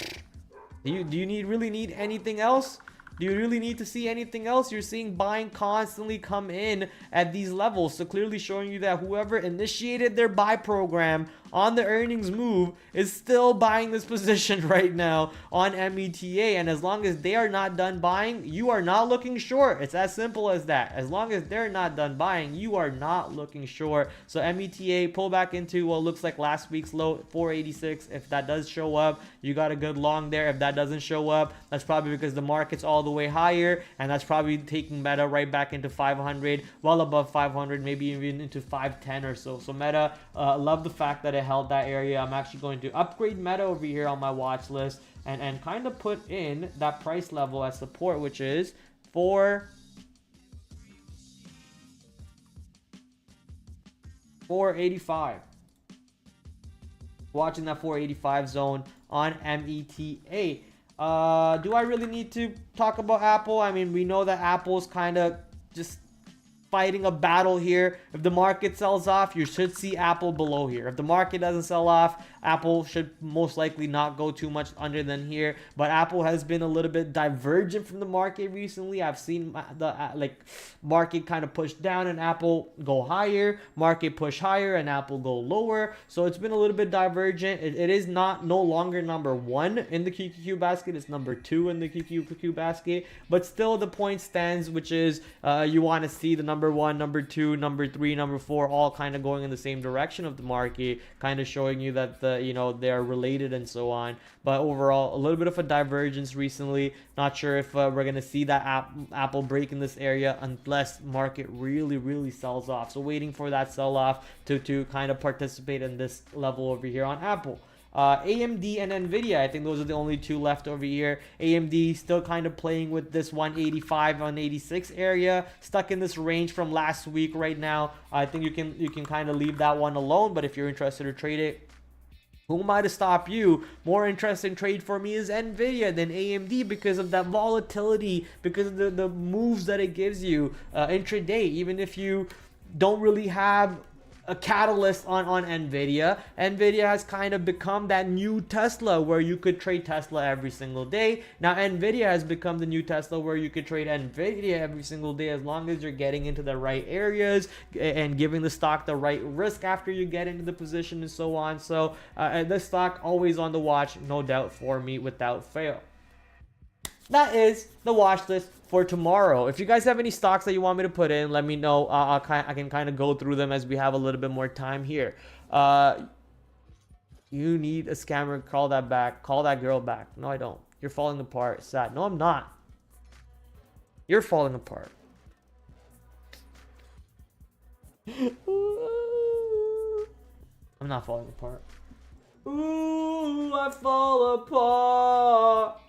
do you really need anything else? Do you really need to see anything else? You're seeing buying constantly come in at these levels. So clearly showing you that whoever initiated their buy program on the earnings move is still buying this position right now on META. And as long as they are not done buying, you are not looking short. It's as simple as that. As long as they're not done buying, you are not looking short. So META pull back into what looks like last week's low, 486. If that does show up, you got a good long there. If that doesn't show up, that's probably because the market's all the way higher, and that's probably taking Meta right back into 500, well above 500, maybe even into 510 or so. So Meta, love the fact that it held that area. I'm actually going to upgrade Meta over here on my watch list and kind of put in that price level as support, which is 485. Watching that 485 zone on META. Do I really need to talk about Apple? I mean, we know that Apple's kind of just fighting a battle here. If the market sells off, you should see Apple below here. If the market doesn't sell off, Apple should most likely not go too much under than here. But Apple has been a little bit divergent from the market recently. I've seen the market kind of push down and Apple go higher, market push higher and Apple go lower. So it's been a little bit divergent. It is no longer number 1 in the QQQ basket. It's number 2 in the QQQ basket. But still the point stands, which is you want to see the number 1, number 2, number 3, number 4 all kind of going in the same direction of the market, kind of showing you that they're related and so on. But overall, a little bit of a divergence recently. Not sure if we're gonna see that Apple break in this area unless market really sells off. So waiting for that sell off to kind of participate in this level over here on Apple. AMD and Nvidia, I think those are the only two left over here. AMD still kind of playing with this 185 186 area, stuck in this range from last week right now. I think you can kind of leave that one alone, but if you're interested to trade it, who am I to stop you? More interesting trade for me is Nvidia than AMD because of that volatility, because of the moves that it gives you intraday. Even if you don't really have a catalyst on Nvidia has kind of become that new Tesla where you could trade Tesla every single day. Now Nvidia has become the new Tesla where you could trade Nvidia every single day as long as you're getting into the right areas and giving the stock the right risk after you get into the position and so on. So this stock always on the watch, no doubt for me without fail. That is the watch list for tomorrow. If you guys have any stocks that you want me to put in, let me know. I can kind of go through them as we have a little bit more time here. You need a scammer. Call that back. Call that girl back. No, I don't. You're falling apart. Sad. No, I'm not. You're falling apart. I'm not falling apart. Ooh, I fall apart.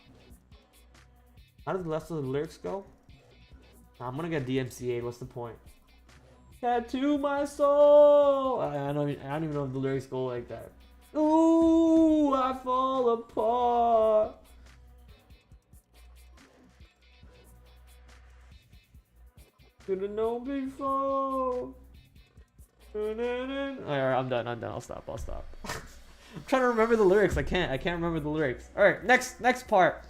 How does the rest of the lyrics go? I'm gonna get DMCA'd. What's the point? Tattoo my soul. I don't even know if the lyrics go like that. Ooh, I fall apart. Could've known before. Alright, I'm done. I'll stop. I'm trying to remember the lyrics. I can't remember the lyrics. Alright, next part.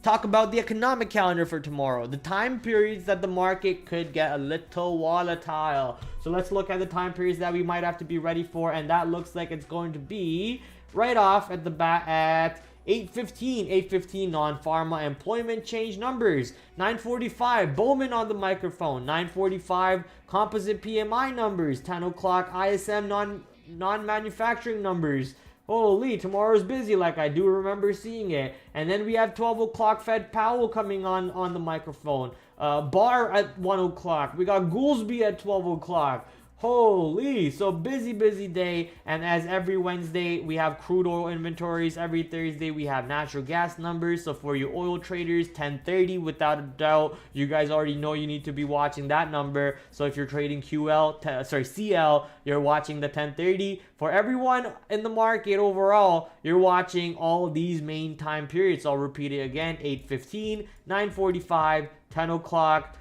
Talk about the economic calendar for tomorrow, the time periods that the market could get a little volatile. So let's look at the time periods that we might have to be ready for, and that looks like it's going to be right off at the bat at 8:15 non-pharma employment change numbers, 9:45 Bowman on the microphone, 9:45 composite PMI numbers, 10 o'clock ISM non-manufacturing numbers. Holy, tomorrow's busy, like I do remember seeing it. And then we have 12 o'clock Fed Powell coming on the microphone. Barr at 1 o'clock. We got Goolsby at 12 o'clock. Holy, so busy day. And as every Wednesday, we have crude oil inventories. Every Thursday, we have natural gas numbers. So for you oil traders, 10:30, without a doubt, you guys already know you need to be watching that number. So if you're trading CL, you're watching the 10:30. For everyone in the market overall, you're watching all of these main time periods. So I'll repeat it again: 8:15, 9:45, 10 o'clock,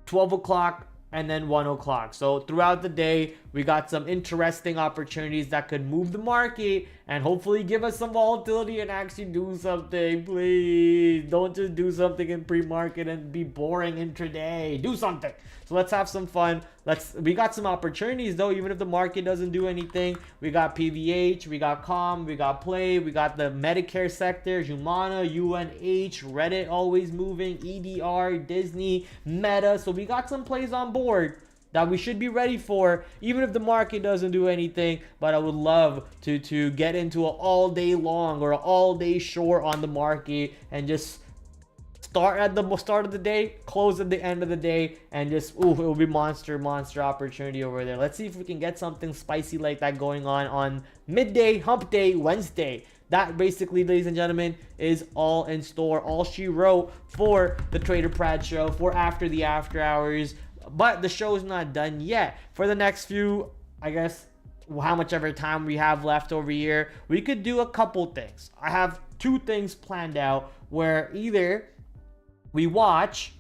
12 o'clock, and then 1 o'clock. So throughout the day, we got some interesting opportunities that could move the market and hopefully give us some volatility and actually do something. Please don't just do something in pre-market and be boring intraday. Do something. So let's have some fun. We got some opportunities though, even if the market doesn't do anything. We got PVH, we got Com, we got Play, we got the Medicare sector, Humana, UNH, Reddit always moving, EDR, Disney, Meta. So we got some plays on board that we should be ready for, even if the market doesn't do anything. But I would love to get into an all day long or an all day short on the market and just start at the start of the day, close at the end of the day, and just it will be monster opportunity over there. Let's see if we can get something spicy like that going on midday, hump day, Wednesday. That basically, ladies and gentlemen, is all in store, all she wrote for the Trader Prad show, for after the after hours. But the show is not done yet. For the next few, I guess, how much ever time we have left over here, we could do a couple things. I have two things planned out where either we watch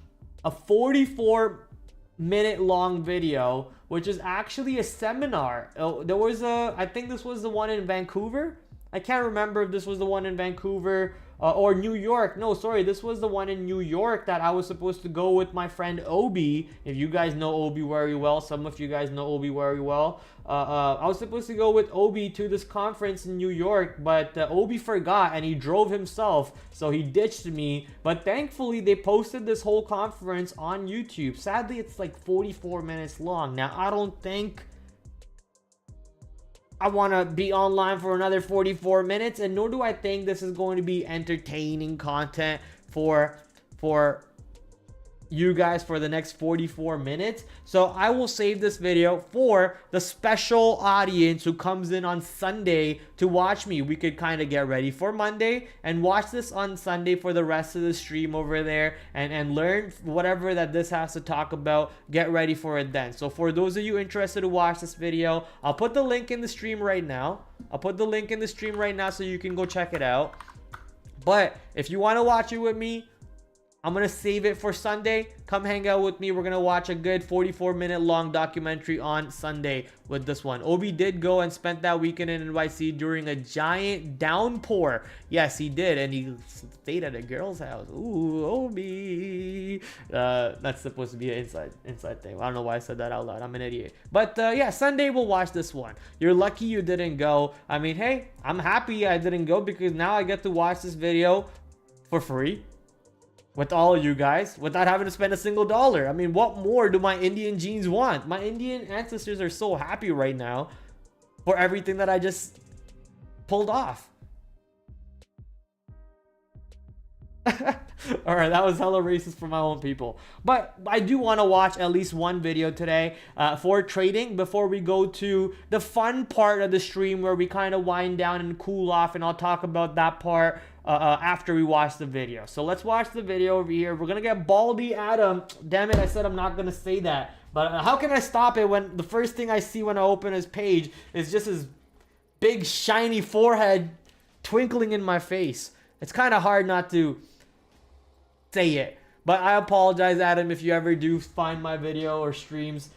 a 44-minute long video, which is actually a seminar. There was I think this was the one in Vancouver. I can't remember if this was the one in Vancouver or New York. No, sorry, this was the one in New York that I was supposed to go with my friend Obi. If you guys know Obi very well, some of you guys know Obi very well. I was supposed to go with Obi to this conference in New York, but Obi forgot and he drove himself, so he ditched me. But thankfully, they posted this whole conference on YouTube. Sadly, it's like 44 minutes long. Now, I don't think I want to be online for another 44 minutes, and nor do I think this is going to be entertaining content for you guys for the next 44 minutes. So I will save this video for the special audience who comes in on Sunday to watch me. We could kind of get ready for Monday and watch this on Sunday for the rest of the stream over there, and learn whatever that this has to talk about. Get ready for it then. So for those of you interested to watch this video, I'll put the link in the stream right now. So you can go check it out. But if you want to watch it with me, I'm going to save it for Sunday. Come hang out with me. We're going to watch a good 44-minute long documentary on Sunday with this one. Obi did go and spent that weekend in NYC during a giant downpour. Yes, he did. And he stayed at a girl's house. Ooh, Obi. That's supposed to be an inside thing. I don't know why I said that out loud. I'm an idiot. But yeah, Sunday we'll watch this one. You're lucky you didn't go. I mean, hey, I'm happy I didn't go because now I get to watch this video for free with all of you guys without having to spend a single dollar. I mean, what more do my Indian genes want? My Indian ancestors are so happy right now for everything that I just pulled off. All right, that was hella racist for my own people. But I do want to watch at least one video today for trading before we go to the fun part of the stream where we kind of wind down and cool off, and I'll talk about that part after we watch the video. So let's watch the video over here. We're gonna get Baldy Adam. Damn it, I said I'm not gonna say that. But how can I stop it when the first thing I see when I open his page is just his big shiny forehead twinkling in my face? It's kind of hard not to say it. But I apologize, Adam, if you ever do find my video or streams.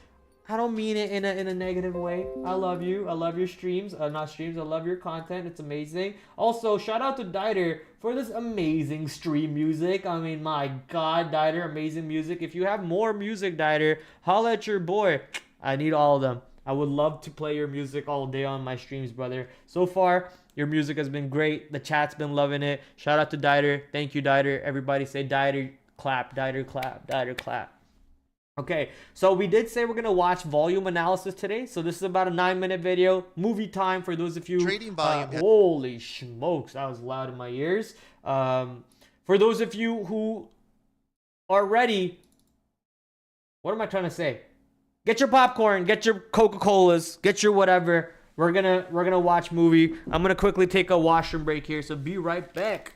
I don't mean it in a negative way. I love you. I love your streams. Not streams. I love your content. It's amazing. Also, shout out to Dieter for this amazing stream music. I mean, my God, Dieter, amazing music. If you have more music, Dieter, holla at your boy. I need all of them. I would love to play your music all day on my streams, brother. So far, your music has been great. The chat's been loving it. Shout out to Dieter. Thank you, Dieter. Everybody say Dieter clap, Dieter clap, Dieter clap. Okay, so we did say we're going to watch volume analysis today. So this is about a 9-minute video. Movie time for those of you. Trading volume. Holy smokes, that was loud in my ears. For those of you who are ready, what am I trying to say? Get your popcorn, get your Coca-Colas, get your whatever. We're gonna watch movie. I'm gonna quickly take a washroom break here, so be right back.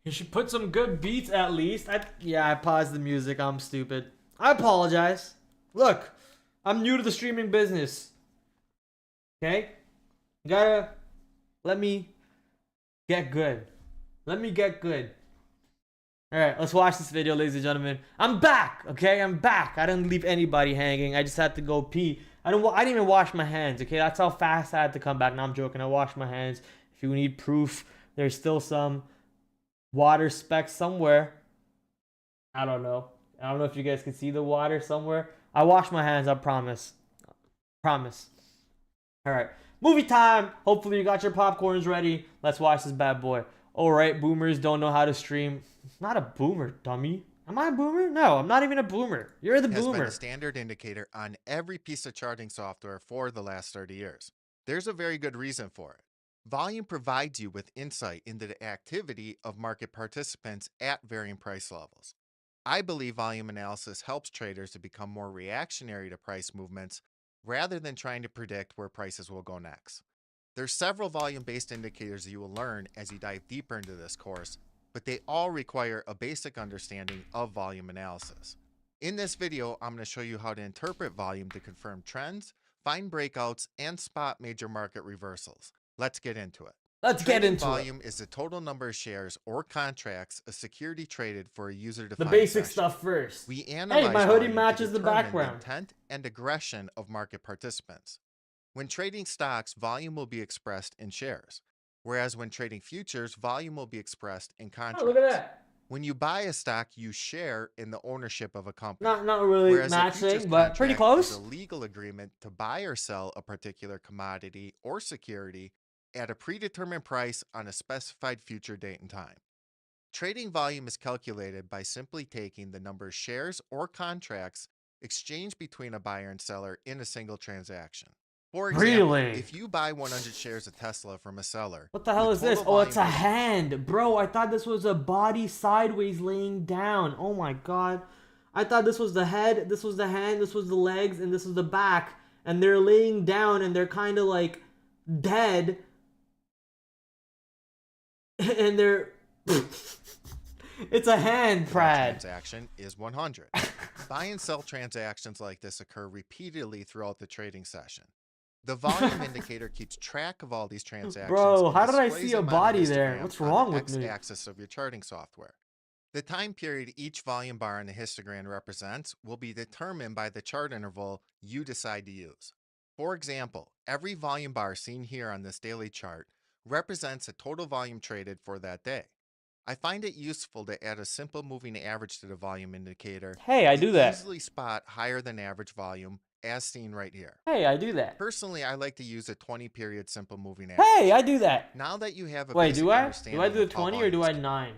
You should put some good beats at least. Yeah, I paused the music. I'm stupid. I apologize. Look, I'm new to the streaming business. Okay? You gotta let me get good. Let me get good. Alright, let's watch this video, ladies and gentlemen. I'm back, okay? I'm back. I didn't leave anybody hanging. I just had to go pee. I didn't even wash my hands, okay? That's how fast I had to come back. Now I'm joking. I washed my hands. If you need proof, there's still some water specks somewhere. I don't know. I don't know if you guys can see the water somewhere. I washed my hands, I promise. Promise. Alright. Movie time! Hopefully you got your popcorns ready. Let's watch this bad boy. Alright, boomers don't know how to stream. I'm not a boomer, dummy. Am I a boomer? No, I'm not even a boomer. You're the has boomer. been a standard indicator on every piece of charting software for the last 30 years. There's a very good reason for it. Volume provides you with insight into the activity of market participants at varying price levels. I believe volume analysis helps traders to become more reactionary to price movements rather than trying to predict where prices will go next. There's several volume-based indicators you will learn as you dive deeper into this course, but they all require a basic understanding of volume analysis. In this video, I'm going to show you how to interpret volume to confirm trends, find breakouts, and spot major market reversals. Let's get into it. Trading volume is the total number of shares or contracts a security traded for a user-defined The basic session. stuff first. We analyze Hey, my hoodie volume to matches the determine background. intent and aggression of market participants. When trading stocks, volume will be expressed in shares, whereas when trading futures, volume will be expressed in contracts. Oh, look at that. When you buy a stock, you share in the ownership of a company. Not really Whereas a futures matching, but pretty contract is close. a legal agreement to buy or sell a particular commodity or security at a predetermined price on a specified future date and time. Trading volume is calculated by simply taking the number of shares or contracts exchanged between a buyer and seller in a single transaction. For example, if you buy 100 shares of Tesla from a seller, what the hell is this? Oh, it's a hand. Bro, I thought this was a body sideways laying down. Oh my god. I thought this was the head, this was the hand, this was the legs, and this was the back. And they're laying down and they're kind of like dead. And they're... It's a hand, Prad. Transaction is 100. Buy and sell transactions like this occur repeatedly throughout the trading session. The volume indicator keeps track of all these transactions. Bro, how did I see a body there? What's wrong with me? X-axis of your charting software. The time period each volume bar in the histogram represents will be determined by the chart interval you decide to use. For example, every volume bar seen here on this daily chart represents a total volume traded for that day. I find it useful to add a simple moving average to the volume indicator. Hey, I do that. Easily spot higher than average volume, as seen right here. Hey, I do that. Personally, I like to use a 20-period simple moving average. Hey, I do that. Now that you have a Wait, basic do I? understanding Do I do a of how 20 or do I volumes 9?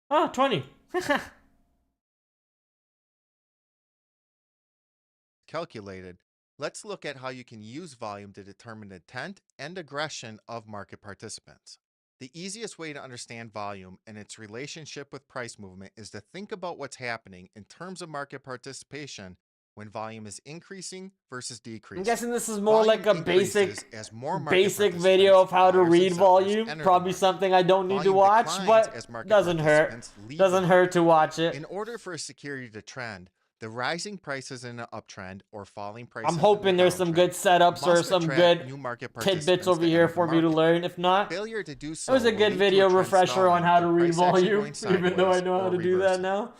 Ah, 20. calculated, let's look at how you can use volume to determine intent and aggression of market participants. The easiest way to understand volume and its relationship with price movement is to think about what's happening in terms of market participation when volume is increasing versus decreasing. I'm guessing this is more Volume like a increases as more market basic participants, video of how to buyers and read sellers, volume. enter the Probably market. something I don't need to Volume watch, declines but as market doesn't hurt. participants leave Doesn't the hurt to watch it. In order for a security to trend, the rising prices in an uptrend or falling prices I'm hoping there's some good setups or some good tidbits over here for me to learn. If not, failure to do so it was a will good lead to video trend refresher stalling on how to and read price action volume, going even though I sideways know how or to do that reversing. now.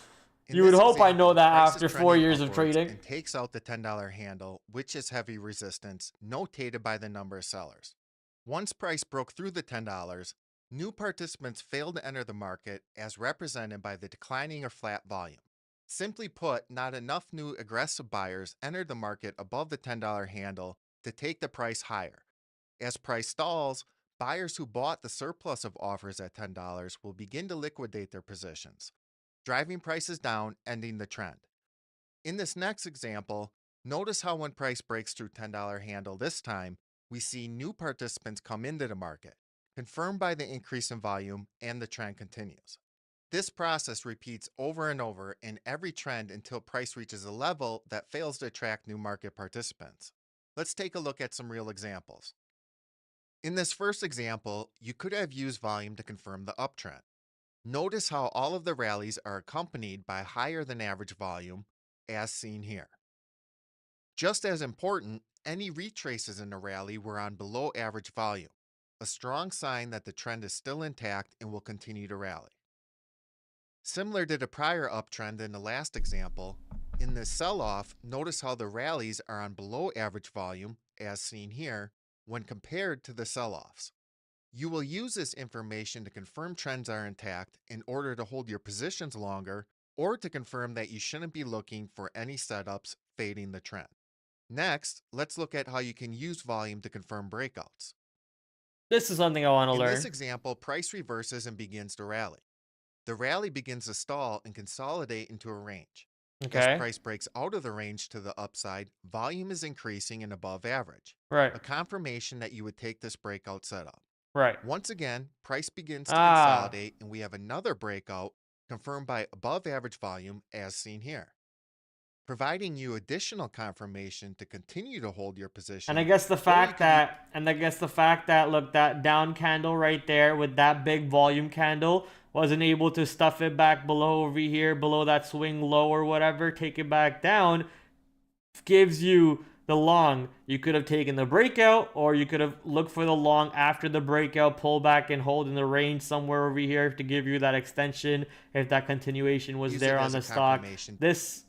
In You would this hope I know example, that price is after 4 trending years of upwards trading. and takes out the $10 handle, which is heavy resistance, notated by the number of sellers. Once price broke through the $10, new participants failed to enter the market as represented by the declining or flat volume. Simply put, not enough new aggressive buyers entered the market above the $10 handle to take the price higher. As price stalls, buyers who bought the surplus of offers at $10 will begin to liquidate their positions, driving prices down, ending the trend. In this next example, notice how when price breaks through $10 handle this time, we see new participants come into the market, confirmed by the increase in volume, and the trend continues. This process repeats over and over in every trend until price reaches a level that fails to attract new market participants. Let's take a look at some real examples. In this first example, you could have used volume to confirm the uptrend. Notice how all of the rallies are accompanied by higher than average volume, as seen here. Just as important, any retraces in the rally were on below average volume, a strong sign that the trend is still intact and will continue to rally. Similar to the prior uptrend in the last example, in this sell-off, notice how the rallies are on below average volume, as seen here, when compared to the sell-offs. You will use this information to confirm trends are intact in order to hold your positions longer or to confirm that you shouldn't be looking for any setups fading the trend. Next, let's look at how you can use volume to confirm breakouts. This is something I want to In learn. this example, price reverses and begins to rally. The rally begins to stall and consolidate into a range. As Okay. price breaks out of the range to the upside, volume is increasing and above average, Right. a confirmation that you would take this breakout setup. Right. Once again, price begins to consolidate and we have another breakout confirmed by above average volume as seen here, providing you additional confirmation to continue to hold your position. And I guess the fact that look, that down candle right there with that big volume candle wasn't able to stuff it back below over here, below that swing low or whatever, take it back down, gives you the long. You could have taken the breakout, or you could have looked for the long after the breakout, pull back and hold in the range somewhere over here to give you that extension if that continuation was Use there it on as the a stock. confirmation. This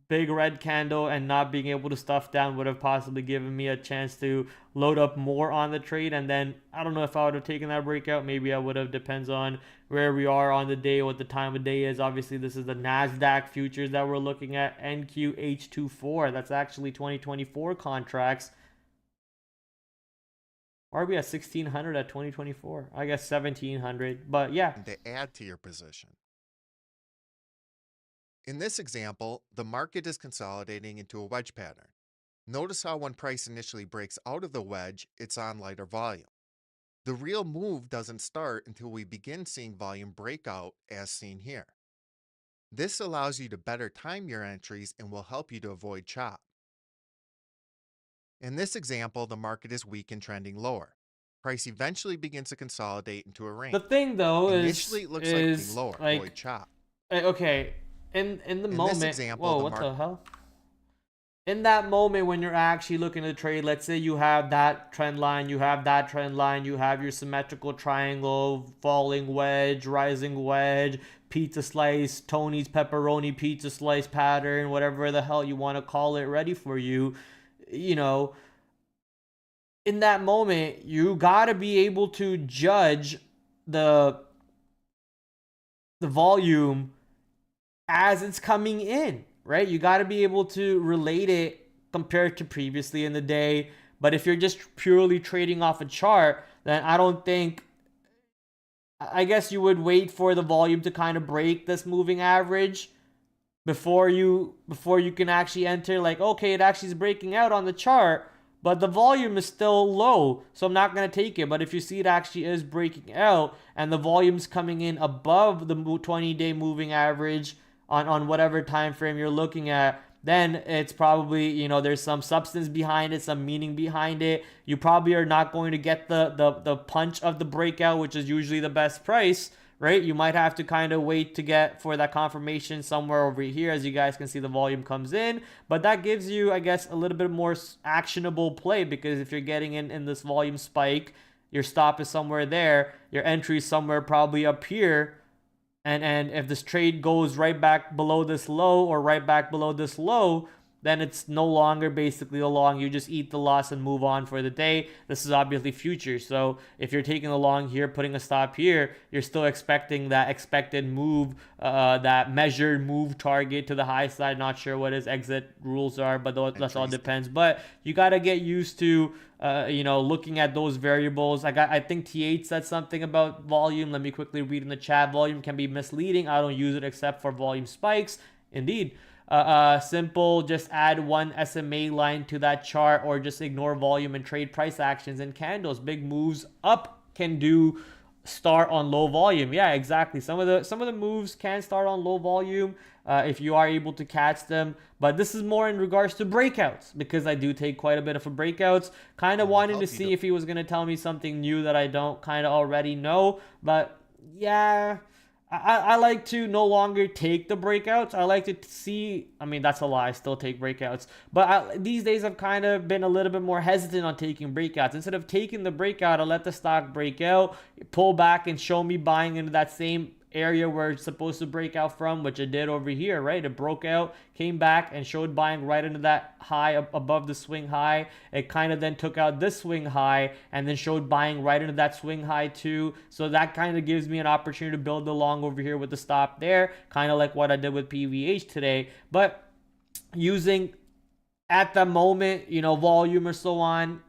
big red candle and not being able to stuff down would have possibly given me a chance to load up more on the trade. And then I don't know if I would have taken that breakout. Maybe I would have. Depends on where we are on the day, what the time of day is. Obviously, this is the NASDAQ futures that we're looking at, NQH24. That's actually 2024 contracts. Or are we at 1600 at 2024? I guess 1700. But yeah. To add to your position. In this example, the market is consolidating into a wedge pattern. Notice how when price initially breaks out of the wedge, it's on lighter volume. The real move doesn't start until we begin seeing volume break out as seen here. This allows you to better time your entries and will help you to avoid chop. In this example, the market is weak and trending lower. Price eventually begins to consolidate into a range. The thing though initially it looks like being lower, avoid chop. Okay. In the moment, this example, whoa, what the hell? In that moment when you're actually looking to trade, let's say you have that trend line, you have that trend line, you have your symmetrical triangle, falling wedge, rising wedge, pizza slice, Tony's pepperoni pizza slice pattern, whatever the hell you want to call it, ready for you, you know, in that moment, you gotta be able to judge the volume as it's coming in, right? You got to be able to relate it compared to previously in the day. But if you're just purely trading off a chart, then I guess you would wait for the volume to kind of break this moving average before you can actually enter. Like, okay, it actually is breaking out on the chart, but the volume is still low, so I'm not going to take it. But if you see it actually is breaking out and the volume's coming in above the 20-day moving average on whatever time frame you're looking at, then it's probably, you know, there's some substance behind it, some meaning behind it. You probably are not going to get the punch of the breakout, which is usually the best price, right? You might have to kind of wait to get for that confirmation somewhere over here. As you guys can see, the volume comes in, but that gives you, I guess, a little bit more actionable play, because if you're getting in this volume spike, your stop is somewhere there, your entry is somewhere probably up here. And if this trade goes right back below this low or right back below this low, then it's no longer basically a long. You just eat the loss and move on for the day. This is obviously future. So if you're taking a long here, putting a stop here, you're still expecting that expected move, that measured move target to the high side. Not sure what his exit rules are, but that all depends. But you got to get used to, you know, looking at those variables. I think T8 said something about volume. Let me quickly read in the chat. Volume can be misleading. I don't use it except for volume spikes. Indeed. Simple, just add one SMA line to that chart, or just ignore volume and trade price actions and candles. Big moves up can do start on low volume. Yeah, exactly. Some of the moves can start on low volume if you are able to catch them. But this is more in regards to breakouts, because I do take quite a bit of breakouts. Kind of wanting to see if he was going to tell me something new that I don't kind of already know. But yeah, I like to no longer take the breakouts. I like to see, I mean, that's a lie. I still take breakouts. But these days, I've kind of been a little bit more hesitant on taking breakouts. Instead of taking the breakout, I let the stock break out, pull back, and show me buying into that same area where it's supposed to break out from, which it did over here, right? It broke out, came back, and showed buying right into that high above the swing high. It kind of then took out this swing high and then showed buying right into that swing high too. So that kind of gives me an opportunity to build the long over here with the stop there, kind of like what I did with PVH today. But using at the moment, you know, volume or so on,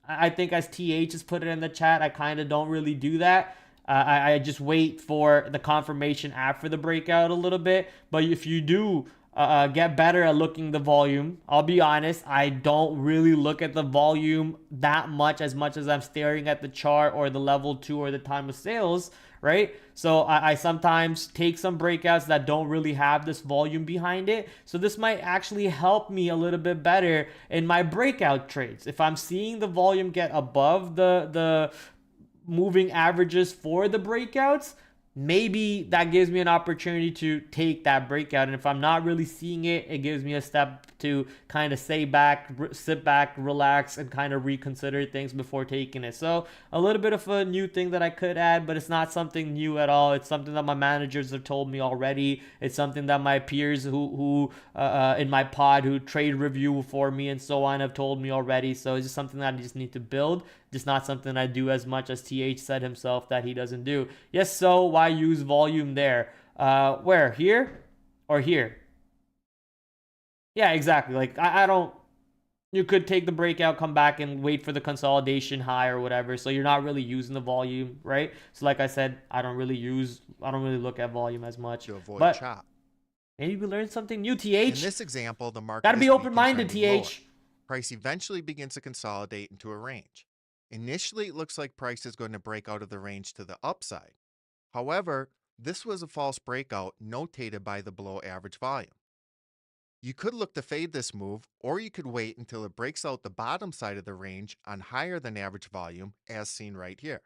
I think as TH has put it in the chat, I kind of don't really do that. I just wait for the confirmation after the breakout a little bit. But if you do get better at looking the volume, I'll be honest, I don't really look at the volume that much as I'm staring at the chart or the level 2 or the time of sales, right? So I sometimes take some breakouts that don't really have this volume behind it. So this might actually help me a little bit better in my breakout trades. If I'm seeing the volume get above the moving averages for the breakouts, maybe that gives me an opportunity to take that breakout. And if I'm not really seeing it, it gives me a step to kind of sit back, relax, and kind of reconsider things before taking it. So a little bit of a new thing that I could add, but it's not something new at all. It's something that my managers have told me already. It's something that my peers who in my pod who trade review for me and so on have told me already. So it's just something that I just need to build. Just not something I do as much as TH said himself that he doesn't do. Yes, so why use volume there? Where? Here or here? Yeah, exactly. Like, I don't... You could take the breakout, come back, and wait for the consolidation high or whatever. So you're not really using the volume, right? So like I said, I don't really look at volume as much. To avoid chop. Maybe we learned something new, TH. In this example, the market gotta be open-minded, TH. Price eventually begins to consolidate into a range. Initially, it looks like price is going to break out of the range to the upside. However, this was a false breakout notated by the below average volume. You could look to fade this move, or you could wait until it breaks out the bottom side of the range on higher than average volume, as seen right here.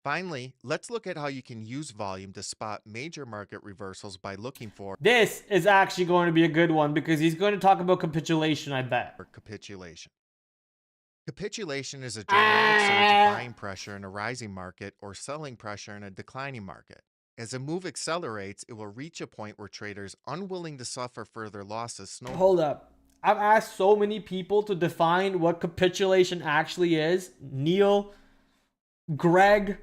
Finally, let's look at how you can use volume to spot major market reversals by looking for... This is actually going to be a good one, because he's going to talk about capitulation, I bet. Capitulation. Capitulation is a dramatic surge of buying pressure in a rising market or selling pressure in a declining market. As a move accelerates, it will reach a point where traders unwilling to suffer further losses snowball. Hold up. I've asked so many people to define what capitulation actually is. Neil, Greg,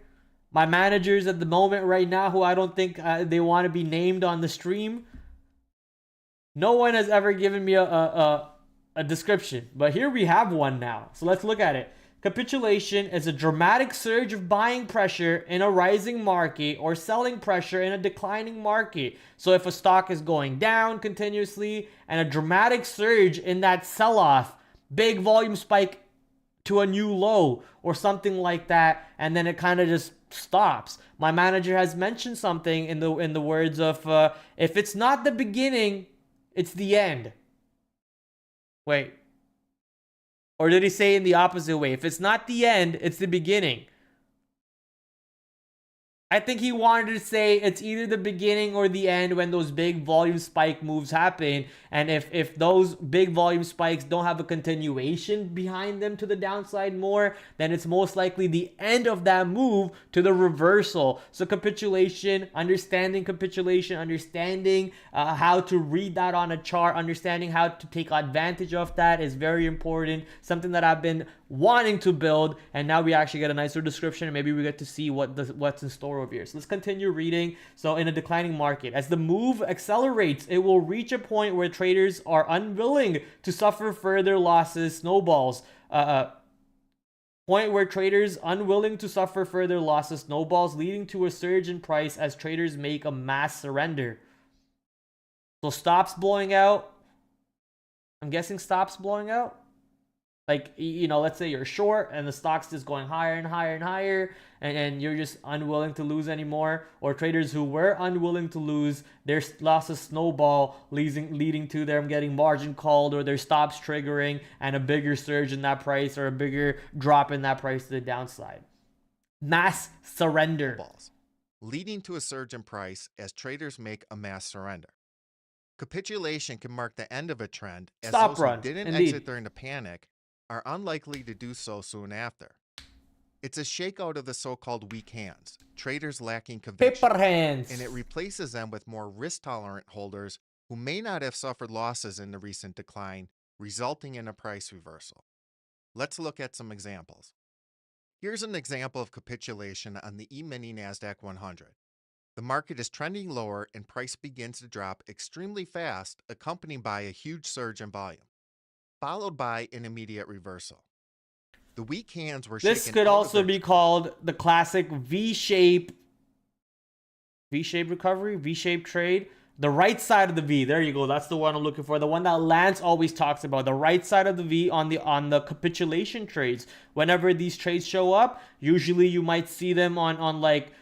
my managers at the moment right now, who I don't think they want to be named on the stream. No one has ever given me a description, but here we have one now. So let's look at it. Capitulation is a dramatic surge of buying pressure in a rising market or selling pressure in a declining market. So if a stock is going down continuously and a dramatic surge in that sell-off, big volume spike to a new low or something like that, and then it kind of just stops. My manager has mentioned something in the words of if it's not the beginning, it's the end. Wait. Or did he say in the opposite way? If it's not the end, it's the beginning. I think he wanted to say it's either the beginning or the end when those big volume spike moves happen. And if those big volume spikes don't have a continuation behind them to the downside more, then it's most likely the end of that move to the reversal. So capitulation, understanding how to read that on a chart, understanding how to take advantage of that is very important. Something that I've been wanting to build, and now we actually get a nicer description, and maybe we get to see what's in store over here. So let's continue reading. So in a declining market, as the move accelerates, it will reach a point where traders are unwilling to suffer further losses, snowballs. Point where traders unwilling to suffer further losses, snowballs, leading to a surge in price as traders make a mass surrender. So stops blowing out. I'm guessing stops blowing out. Like, let's say you're short and the stock's just going higher and higher and higher, and you're just unwilling to lose anymore. Or traders who were unwilling to lose, their losses snowball, leading to them getting margin called or their stops triggering and a bigger surge in that price or a bigger drop in that price to the downside. Mass surrender. Balls, leading to a surge in price as traders make a mass surrender. Capitulation can mark the end of a trend, as Stop those run. who didn't Indeed. exit during the panic are unlikely to do so soon after. It's a shakeout of the so-called weak hands, traders lacking conviction, Paper hands. and it replaces them with more risk-tolerant holders who may not have suffered losses in the recent decline, resulting in a price reversal. Let's look at some examples. Here's an example of capitulation on the E-mini NASDAQ 100. The market is trending lower and price begins to drop extremely fast, accompanied by a huge surge in volume, followed by an immediate reversal. The weak hands were shaken. This could also be called the classic V-shape recovery, V-shape trade. The right side of the V, there you go. That's the one I'm looking for. The one that Lance always talks about. The right side of the V on the capitulation trades. Whenever these trades show up, usually you might see them on like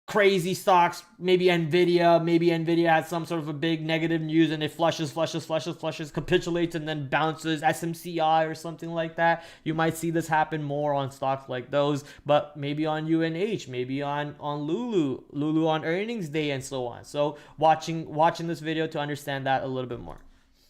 crazy stocks, maybe Nvidia has some sort of a big negative news and it flushes, capitulates and then bounces, SMCI or something like that. You might see this happen more on stocks like those, but maybe on UNH, maybe on Lulu on earnings day and so on. So watching this video to understand that a little bit more.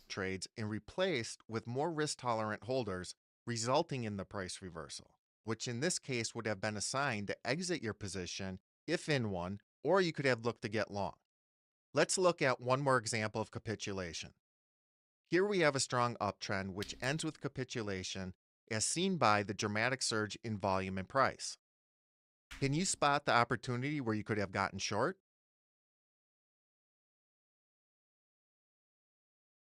Trades and replaced with more risk tolerant holders, resulting in the price reversal, which in this case would have been a sign to exit your position if in one, or you could have looked to get long. Let's look at one more example of capitulation. Here we have a strong uptrend which ends with capitulation as seen by the dramatic surge in volume and price. Can you spot the opportunity where you could have gotten short?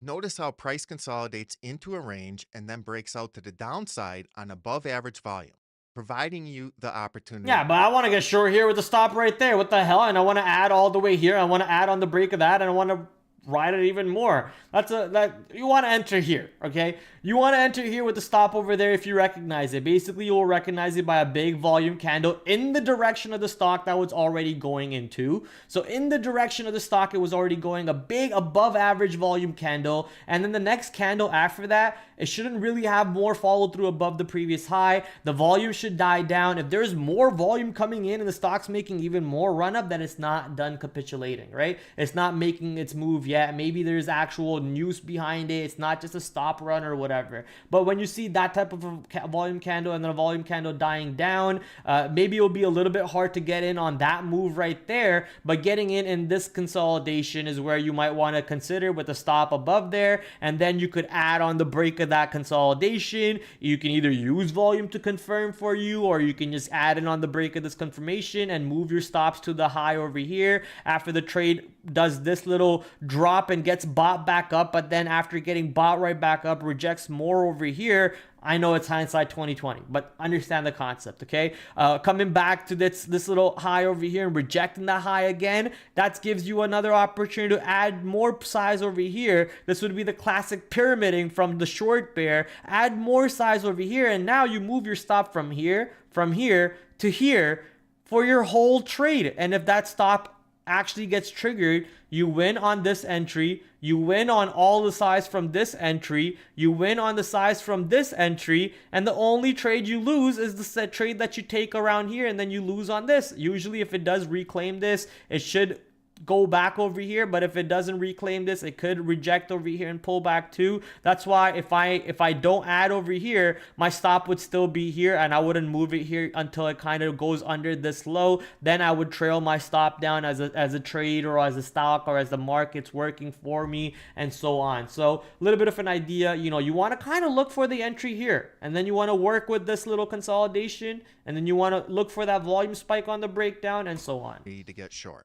Notice how price consolidates into a range and then breaks out to the downside on above average volume, providing you the opportunity. Yeah, but I want to get short here with the stop right there. What the hell? And I want to add all the way here. I want to add on the break of that, and I want to ride it even more. You want to enter here, okay? You want to enter here with the stop over there if you recognize it. Basically, you will recognize it by a big volume candle in the direction of the stock that was already going into. So in the direction of the stock, it was already going a big above average volume candle. And then the next candle after that, it shouldn't really have more follow through above the previous high. The volume should die down. If there's more volume coming in and the stock's making even more run up, then it's not done capitulating, right? It's not making its move yet. Maybe there's actual news behind it. It's not just a stop run or whatever. But when you see that type of a volume candle and then a volume candle dying down, maybe it'll be a little bit hard to get in on that move right there. But getting in this consolidation is where you might want to consider with a stop above there. And then you could add on the break of that consolidation. You can either use volume to confirm for you, or you can just add in on the break of this confirmation and move your stops to the high over here after the trade does this little drop and gets bought back up, but then after getting bought right back up, rejects more over here. I know it's hindsight 2020, but understand the concept, okay? Coming back to this little high over here and rejecting that high again, that gives you another opportunity to add more size over here. This would be the classic pyramiding from the short bear. Add more size over here, and now you move your stop from here to here for your whole trade. And if that stop actually gets triggered, you win on this entry, you win on all the size from this entry, you win on the size from this entry, and the only trade you lose is the set trade that you take around here, and then you lose on this. Usually if it does reclaim this, it should go back over here, but if it doesn't reclaim this, it could reject over here and pull back too. That's why if I don't add over here, my stop would still be here and I wouldn't move it here until it kind of goes under this low. Then I would trail my stop down as a trade or as a stock or as the market's working for me and so on. So a little bit of an idea, you want to kind of look for the entry here, and then you want to work with this little consolidation, and then you want to look for that volume spike on the breakdown and so on. Need to get short.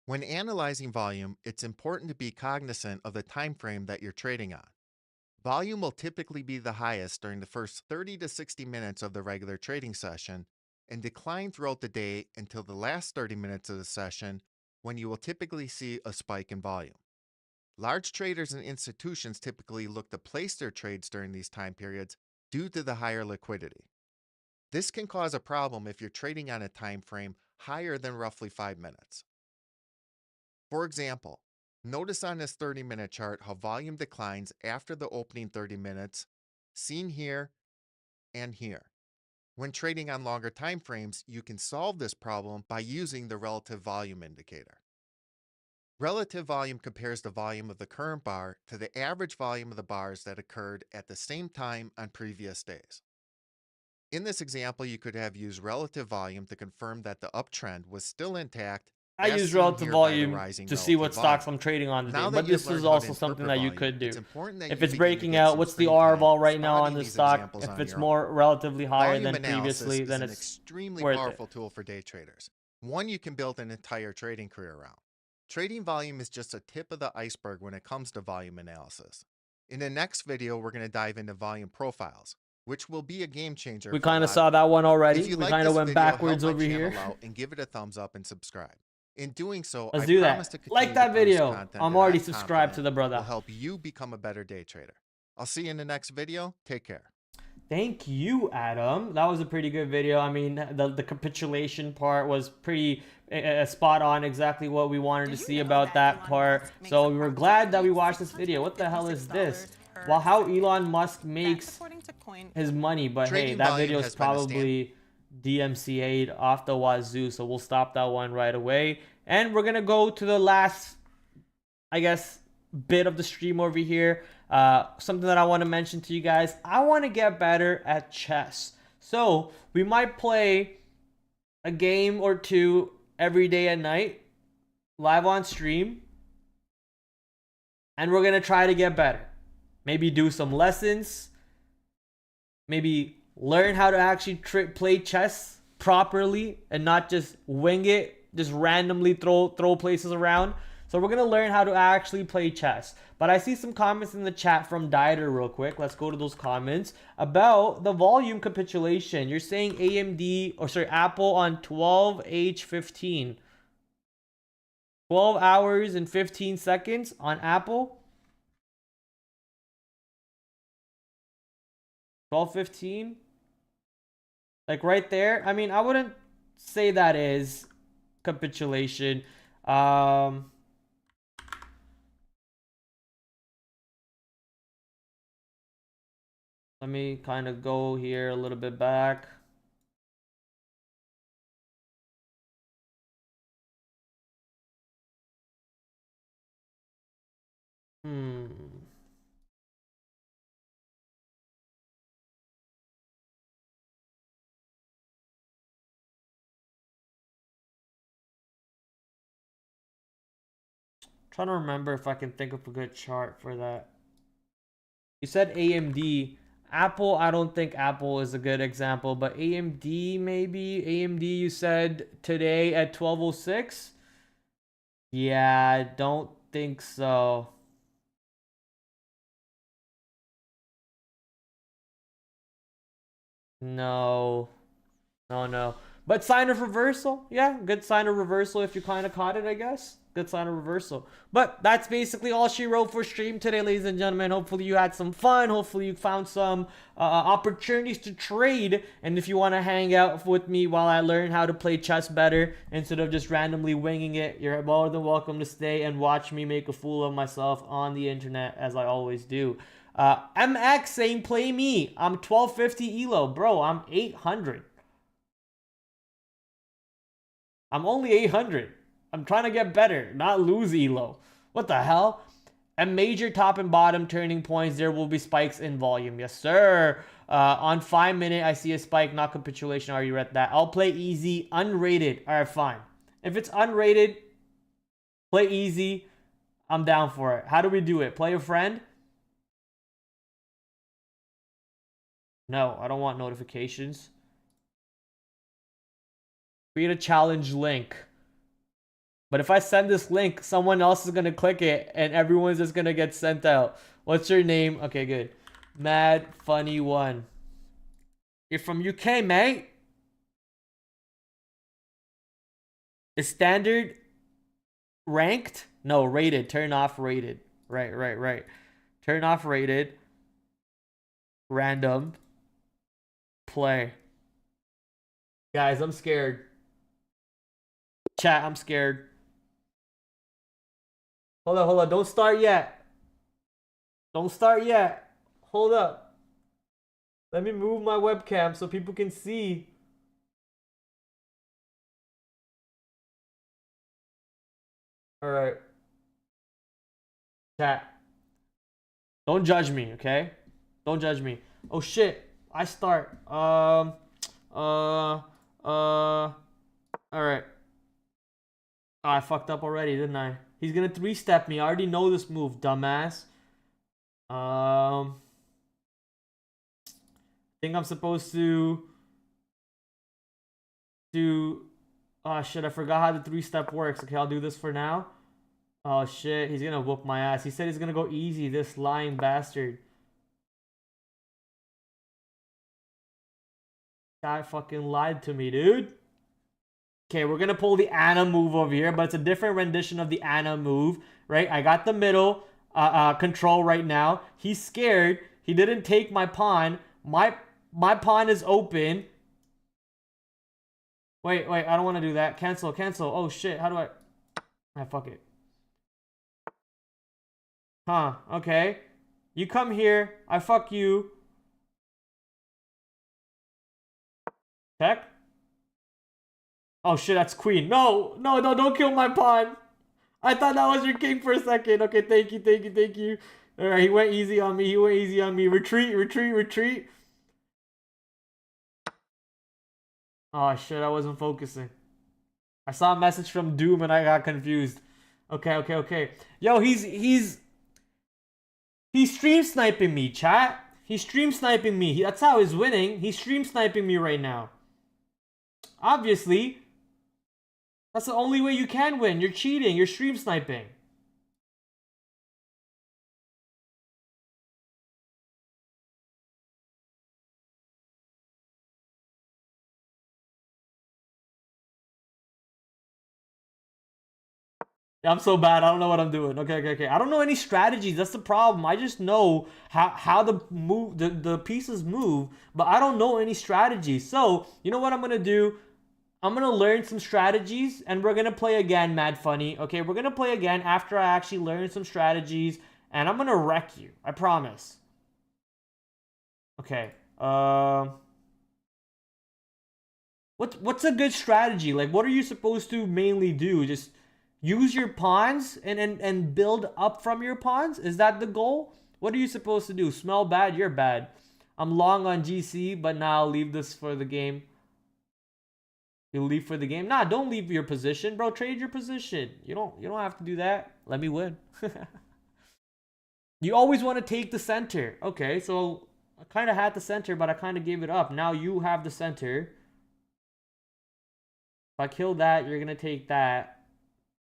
When analyzing volume, it's important to be cognizant of the time frame that you're trading on. Volume will typically be the highest during the first 30 to 60 minutes of the regular trading session and decline throughout the day until the last 30 minutes of the session, when you will typically see a spike in volume. Large traders and institutions typically look to place their trades during these time periods due to the higher liquidity. This can cause a problem if you're trading on a time frame higher than roughly 5 minutes. For example, notice on this 30-minute chart how volume declines after the opening 30 minutes, seen here and here. When trading on longer time frames, you can solve this problem by using the relative volume indicator. Relative volume compares the volume of the current bar to the average volume of the bars that occurred at the same time on previous days. In this example, you could have used relative volume to confirm that the uptrend was still intact. I use relative volume to see what stocks I'm trading on today, but this is also something that you could do. If it's breaking out, what's the R vol right now on the stock? If it's more relatively higher than previously, then it's extremely worth powerful it. tool for day traders. One you can build an entire trading career around. Trading volume is just a tip of the iceberg when it comes to volume analysis. In the next video, we're going to dive into volume profiles, which will be a game changer. We kind of saw that one already. We kind of went backwards over here. And give it a thumbs up and subscribe. In doing so, Let's do that. Like that video. I'm already subscribed to the brother. Will help you become a better day trader. I'll see you in the next video. Take care. Thank you, Adam. That was a pretty good video. I mean, the capitulation part was pretty spot on, exactly what we wanted to see about that part. So we were glad that we watched this video. What the hell is this? Well, how Elon Musk makes his money, but hey, that video is probably DMCA'd off the wazoo, so we'll stop that one right away. And we're gonna go to the last, I guess, bit of the stream over here. Something that I want to mention to you guys. I want to get better at chess, so we might play a game or two every day at night, live on stream, and we're gonna try to get better. Maybe do some lessons, maybe learn how to actually play chess properly and not just wing it, just randomly throw places around. So we're going to learn how to actually play chess. But I see some comments in the chat from Dieter real quick. Let's go to those comments about the volume capitulation. You're saying Apple on 12H15. 12 hours and 15 seconds on Apple. 12:15. Like right there. I mean, I wouldn't say that is capitulation. Let me kind of go here a little bit back. Trying to remember if I can think of a good chart for that. You said AMD. Apple, I don't think Apple is a good example, but AMD maybe. AMD, you said today at 12:06? Yeah, I don't think so. No. No. But sign of reversal? Yeah, good sign of reversal if you kind of caught it, I guess. Good sign of reversal. But that's basically all she wrote for stream today, ladies and gentlemen. Hopefully you had some fun. Hopefully you found some opportunities to trade. And if you want to hang out with me while I learn how to play chess better instead of just randomly winging it, you're more than welcome to stay and watch me make a fool of myself on the internet, as I always do. MX saying play me. I'm 1250 elo. Bro, I'm 800. I'm only 800. I'm trying to get better, not lose elo. What the hell? At major top and bottom turning points, there will be spikes in volume. Yes, sir. On 5 minute, I see a spike, not capitulation. Are you at that? I'll play easy, unrated. All right, fine. If it's unrated, play easy. I'm down for it. How do we do it? Play a friend? No, I don't want notifications. Create a challenge link. But if I send this link, someone else is going to click it and everyone's just going to get sent out. What's your name? Okay, good. Mad Funny One. You're from UK, mate? Is standard ranked? No, rated. Turn off rated. Right. Turn off rated. Random. Play. Guys, I'm scared. Chat, I'm scared. Hold on. Don't start yet. Don't start yet. Hold up. Let me move my webcam so people can see. All right. Chat. Don't judge me, okay? Don't judge me. Oh shit. I start. All right. Oh, I fucked up already, didn't I? He's gonna 3-step me. I already know this move, dumbass. I think I'm supposed to do. Oh shit, I forgot how the 3-step works. Okay, I'll do this for now. Oh shit, he's gonna whoop my ass. He said he's gonna go easy, this lying bastard. Guy fucking lied to me, dude. Okay, we're gonna pull the Anna move over here, but it's a different rendition of the Anna move, right? I got the middle control right now. He's scared. He didn't take my pawn. My pawn is open. Wait, I don't want to do that. Cancel. Oh shit, how do I... Ah, fuck it. Huh, okay. You come here, I fuck you. Check. Oh shit, that's queen. No, don't kill my pawn. I thought that was your king for a second. Okay, thank you. Alright, he went easy on me. Retreat. Oh shit, I wasn't focusing. I saw a message from Doom and I got confused. Okay. Yo, he's stream sniping me, chat. He's stream sniping me. That's how he's winning. He's stream sniping me right now. Obviously. That's the only way you can win. You're cheating. You're stream sniping. I'm so bad. I don't know what I'm doing. Okay. I don't know any strategies. That's the problem. I just know how the pieces move, but I don't know any strategies. So, you know what I'm going to do? I'm going to learn some strategies, and we're going to play again, Mad Funny. Okay, we're going to play again after I actually learn some strategies, and I'm going to wreck you. I promise. Okay. What's a good strategy? Like, what are you supposed to mainly do? Just use your pawns and build up from your pawns? Is that the goal? What are you supposed to do? Smell bad? You're bad. I'm long on GC, but now I'll leave this for the game. You leave for the game? Nah, don't leave your position, bro. Trade your position. You don't have to do that. Let me win. You always want to take the center. Okay, so I kind of had the center, but I kind of gave it up. Now you have the center. If I kill that, you're going to take that.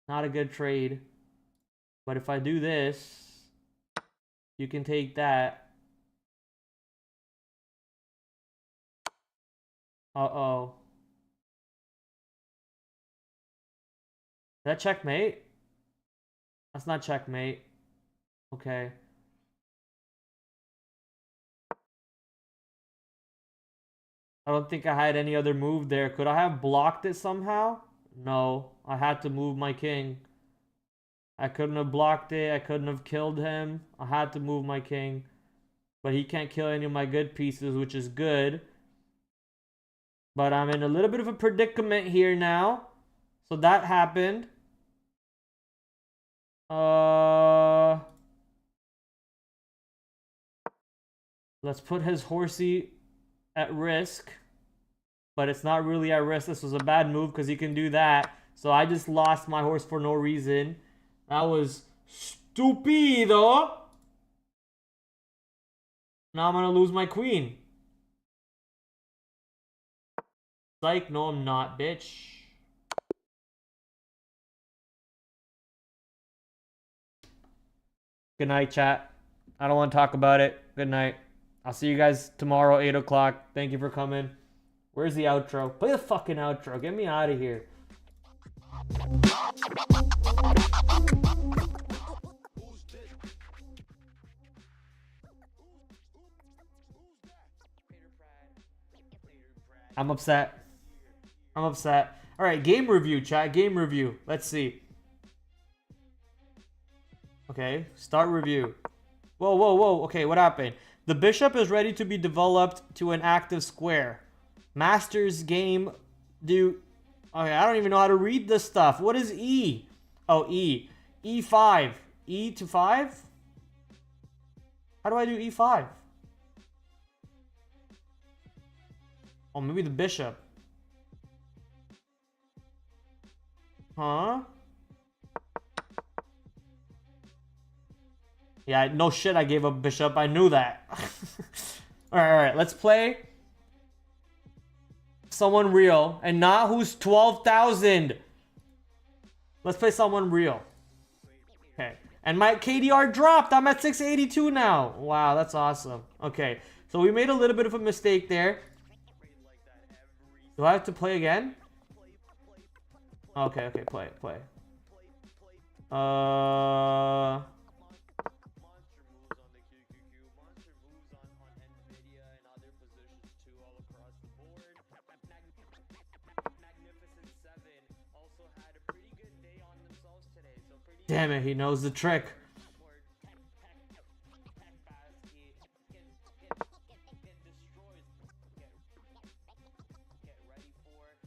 Not a good trade. But if I do this, you can take that. Uh-oh. Is that checkmate? That's not checkmate. Okay. I don't think I had any other move there. Could I have blocked it somehow? No. I had to move my king. I couldn't have blocked it. I couldn't have killed him. I had to move my king. But he can't kill any of my good pieces, which is good. But I'm in a little bit of a predicament here now. So that happened. Let's put his horsey at risk. But it's not really at risk. This was a bad move because he can do that. So I just lost my horse for no reason. That was stupido. Now I'm going to lose my queen. Psych, no I'm not, bitch. Good night, chat. I don't want to talk about it. Good night. I'll see you guys tomorrow, 8 o'clock. Thank you for coming. Where's the outro? Play the fucking outro. Get me out of here. I'm upset. I'm upset. All right, game review, chat. Game review. Let's see. Okay, start review. Whoa, whoa, whoa. Okay, what happened? The bishop is ready to be developed to an active square. Master's game do... Okay, I don't even know how to read this stuff. What is E? Oh, E. E5. E to 5? How do I do E5? Oh, maybe the bishop. Huh? Yeah, no shit, I gave up bishop. I knew that. Alright, let's play someone real and not who's 12,000. Let's play someone real. Okay. And my KDR dropped. I'm at 682 now. Wow, that's awesome. Okay. So we made a little bit of a mistake there. Do I have to play again? Okay, okay, play. Damn it, he knows the trick.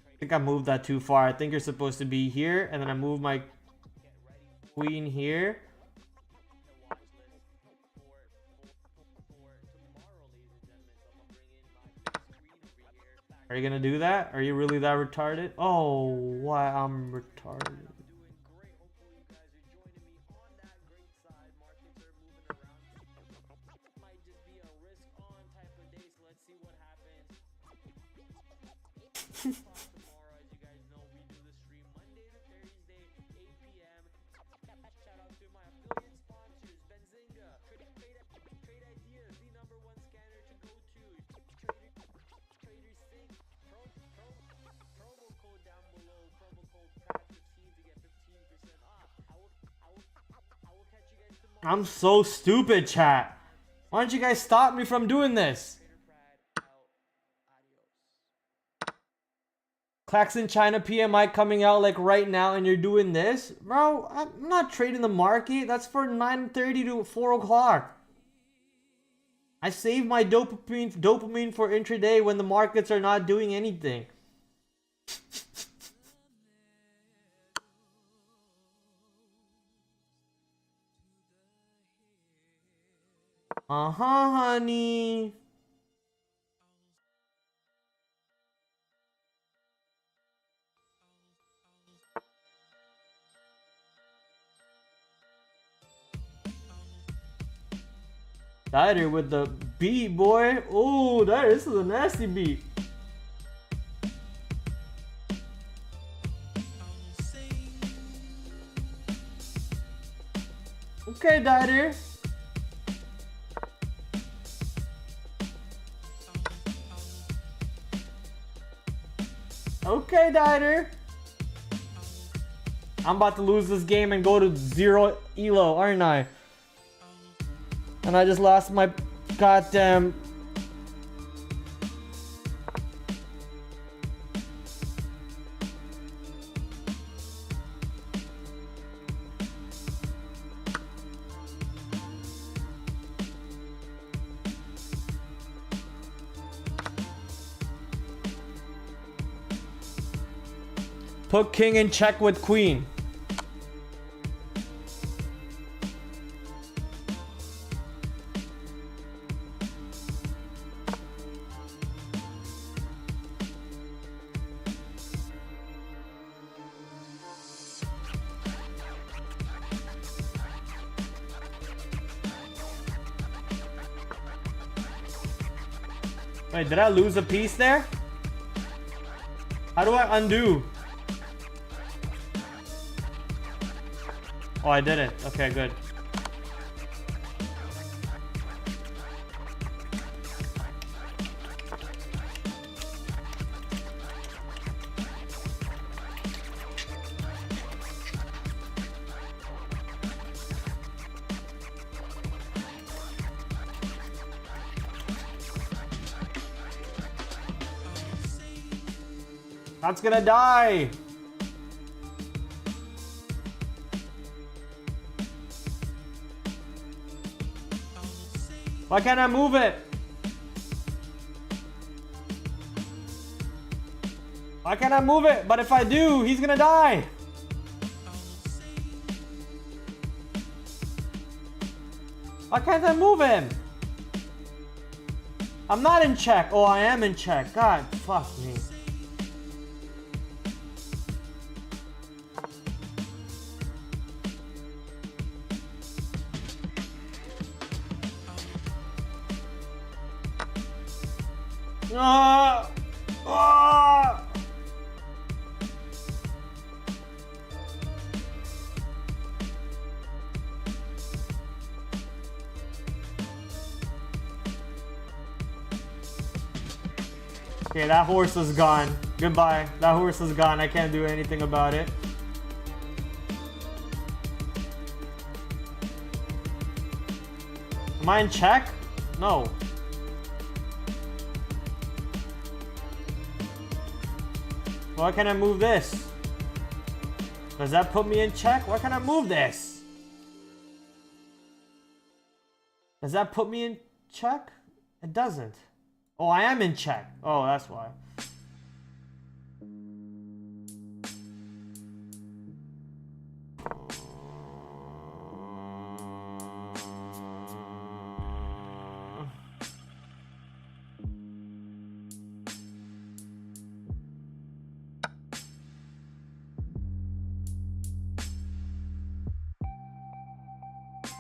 I think I moved that too far. I think you're supposed to be here, and then I move my queen here. Are you gonna do that? Are you really that retarded? Oh, why I'm retarded. I'm so stupid, chat. Why don't you guys stop me from doing this? Claxon China PMI coming out like right now and you're doing this? Bro, I'm not trading the market. That's for 9:30 to 4 o'clock. I save my dopamine for intraday when the markets are not doing anything. Honey. Dider with the beat, boy. Oh, this is a nasty beat. Okay, Dider. Okay, Dider. I'm about to lose this game and go to 0 elo, aren't I? And I just lost my goddamn... Put king in check with queen. Wait, did I lose a piece there? How do I undo? Oh, I didn't. Okay, good. That's gonna die. Why can't I move it? Why can't I move it? But if I do, he's gonna die. Why can't I move him? I'm not in check. Oh, I am in check. God, fuck me. Ah! Ah! Okay, that horse is gone. Goodbye. That horse is gone. I can't do anything about it. Am I in check? No. Why can't I move this? Does that put me in check? Why can't I move this? Does that put me in check? It doesn't. Oh, I am in check. Oh, that's why.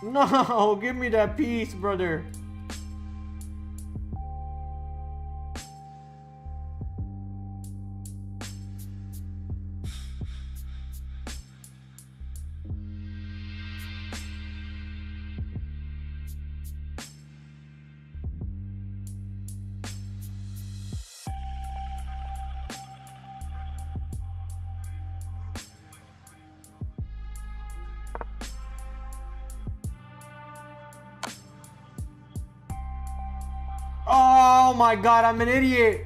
No, give me that piece, brother. Oh my god, I'm an idiot.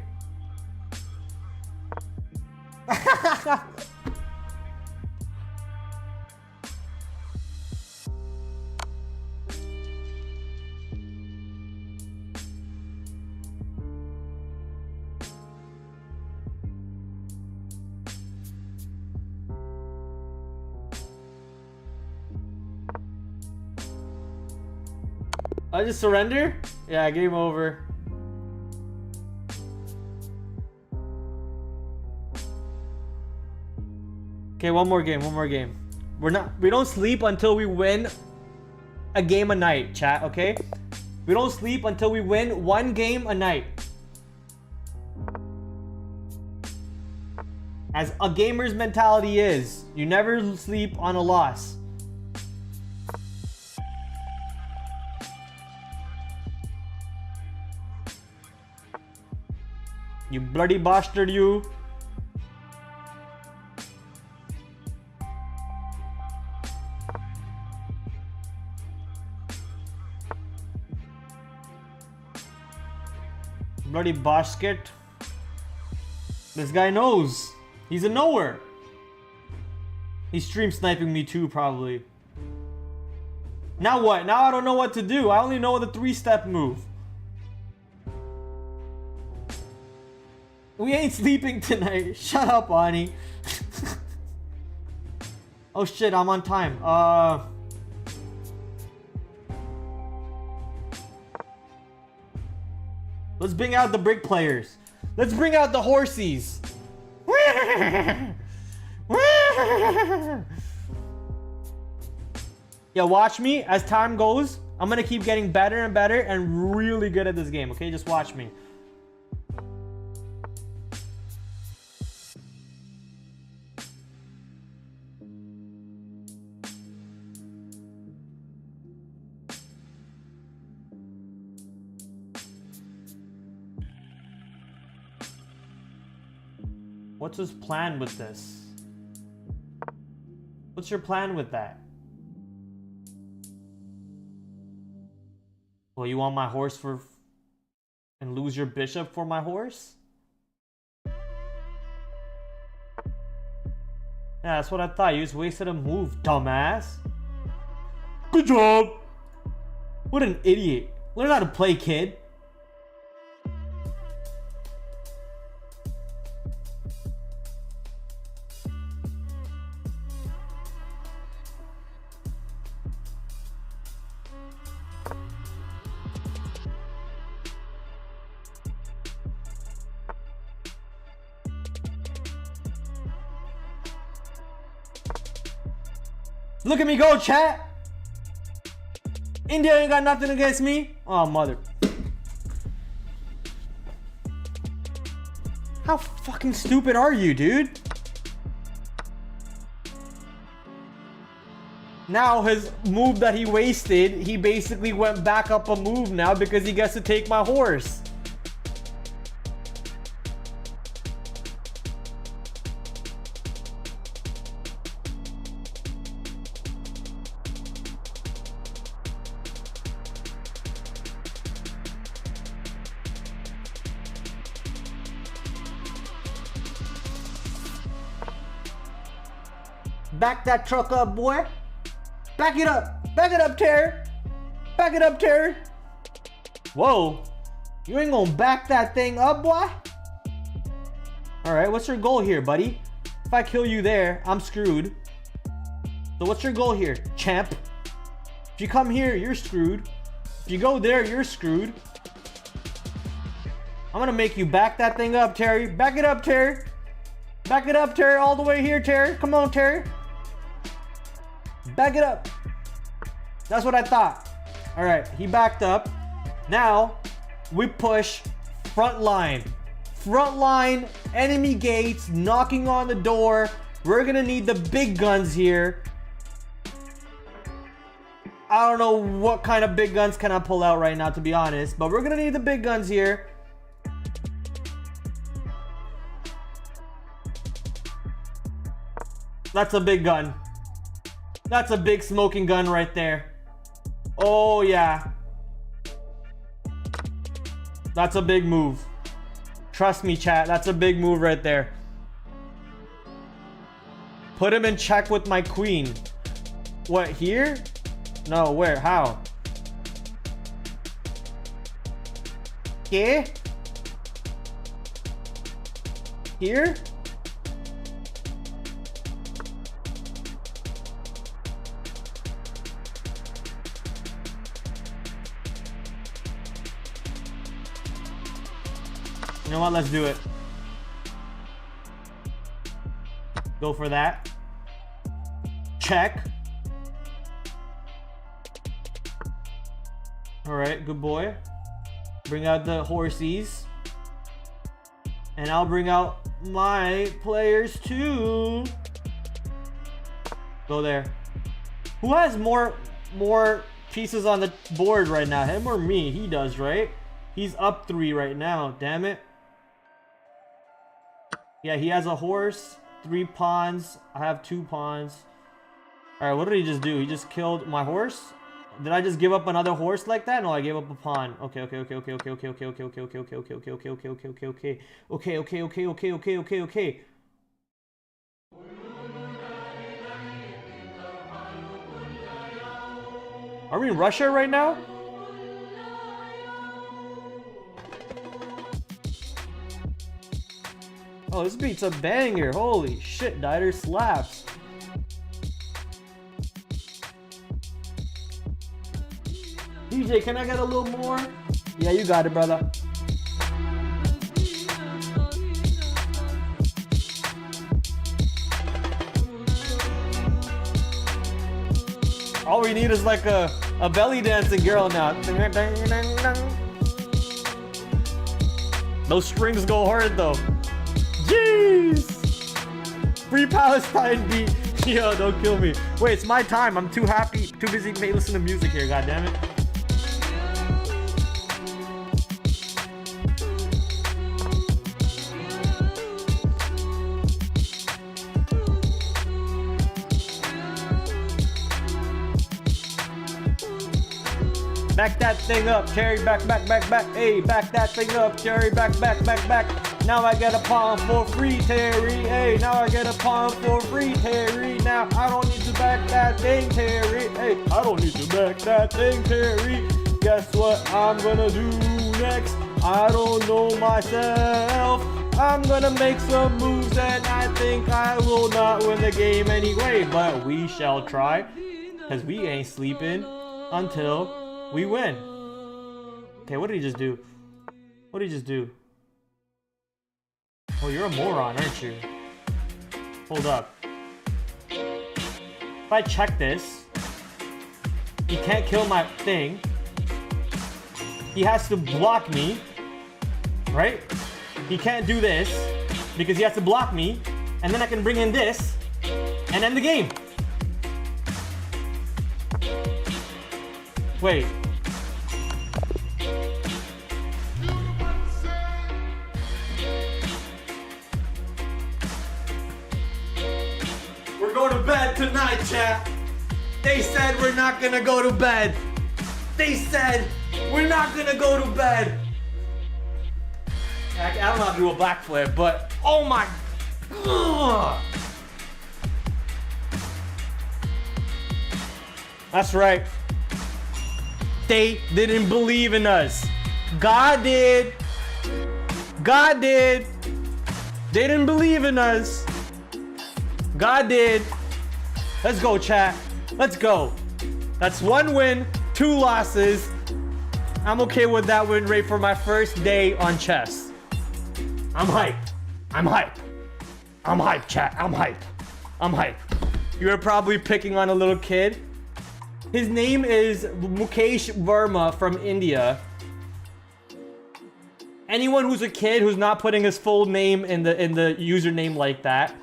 I just surrender? Yeah, game over. Okay, one more game. We don't sleep until we win a game a night, chat, okay? We don't sleep until we win one game a night. As a gamer's mentality is, you never sleep on a loss. You bloody bastard, you. Bloody basket. This guy knows. He's a knower. He's stream sniping me too, probably. Now what? Now I don't know what to do. I only know the 3-step move. We ain't sleeping tonight. Shut up, Ani. Oh shit, I'm on time. Let's bring out the brick players. Let's bring out the horsies. Yeah, watch me. As time goes, I'm gonna keep getting better and better and really good at this game, okay? Just watch me. What's his plan with this? What's your plan with that? Well, you want my horse for... and lose your bishop for my horse? Yeah, that's what I thought. You just wasted a move, dumbass. Good job. What an idiot. Learn how to play, kid. Look at me go, chat. India ain't got nothing against me. Oh, mother. How fucking stupid are you, dude? Now his move that he wasted, he basically went back up a move now because he gets to take my horse. Back that truck up, boy. Back it up. Back it up, Terry. Back it up, Terry. Whoa. You ain't gonna back that thing up, boy? Alright, what's your goal here, buddy? If I kill you there, I'm screwed. So what's your goal here, champ? If you come here, you're screwed. If you go there, you're screwed. I'm gonna make you back that thing up, Terry. Back it up, Terry. Back it up, Terry. All the way here, Terry. Come on, Terry. Back it up. That's what I thought. All right, he backed up. Now we push front line. Front line, enemy gates, knocking on the door. We're gonna need the big guns here. I don't know what kind of big guns can I pull out right now, to be honest, but we're gonna need the big guns here. That's a big gun. That's a big smoking gun right there. Oh yeah. That's a big move. Trust me, chat. That's a big move right there. Put him in check with my queen. What, here? No, where? How? Yeah? Here? You know what? Let's do it. Go for that. Check. Alright, good boy. Bring out the horsies. And I'll bring out my players too. Go there. Who has more pieces on the board right now? Him or me? He does, right? He's up 3 right now. Damn it. Yeah, he has a horse, 3 pawns. I have 2 pawns. All right, what did he just do? He just killed my horse? Did I just give up another horse like that? No, I gave up a pawn. Okay. Are we in Russia right now? Oh, this beat's a banger. Holy shit, Dieter slaps. DJ, can I get a little more? Yeah, you got it, brother. All we need is like a belly dancing girl now. Those strings go hard though. Jeez! Free Palestine beat. Yo, don't kill me. Wait, it's my time. I'm too happy, too busy listening to music here, goddammit. Back that thing up, Terry. Back. Hey, back that thing up, Terry. Back. Now I get a pound for free, Terry. Hey, now I get a pound for free, Terry. Now I don't need to back that thing, Terry. Hey, I don't need to back that thing, Terry. Guess what I'm gonna do next? I don't know myself. I'm gonna make some moves and I think I will not win the game anyway. But we shall try, because we ain't sleeping until we win. Okay, what did he just do? What did he just do? Oh, you're a moron, aren't you? Hold up. If I check this, he can't kill my thing. He has to block me, right? He can't do this because he has to block me, and then I can bring in this and end the game. Wait. We're going to bed tonight, chat. They said we're not gonna go to bed. They said we're not gonna go to bed. I don't know how to do a backflip, but oh my. Ugh. That's right. They didn't believe in us. God did. God did. They didn't believe in us. God did. Let's go, chat. Let's go. That's 1 win, 2 losses. I'm okay with that win rate for my first day on chess. I'm hyped. I'm hyped. I'm hyped, chat. I'm hyped. I'm hyped. You're probably picking on a little kid. His name is Mukesh Verma from India. Anyone who's a kid who's not putting his full name in the username like that,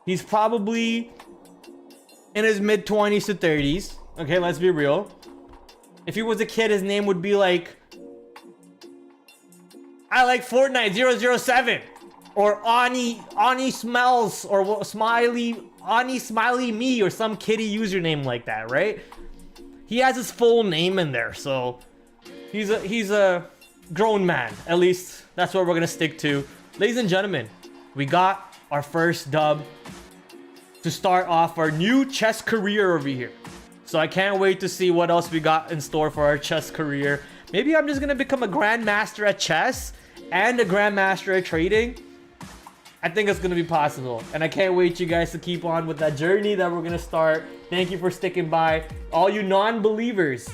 he's probably in his mid-20s to 30s. Okay, let's be real. If he was a kid, his name would be like, I like Fortnite 007, or Ani Smells, or Ani Smiley Me, or some kiddie username like that, right? He has his full name in there, so he's a grown man. At least that's what we're gonna stick to. Ladies and gentlemen, we got our first dub to start off our new chess career over here. So I can't wait to see what else we got in store for our chess career. Maybe I'm just gonna become a grandmaster at chess and a grandmaster at trading. I think it's gonna be possible, and I can't wait you guys to keep on with that journey that we're gonna start. Thank you for sticking by. All you non-believers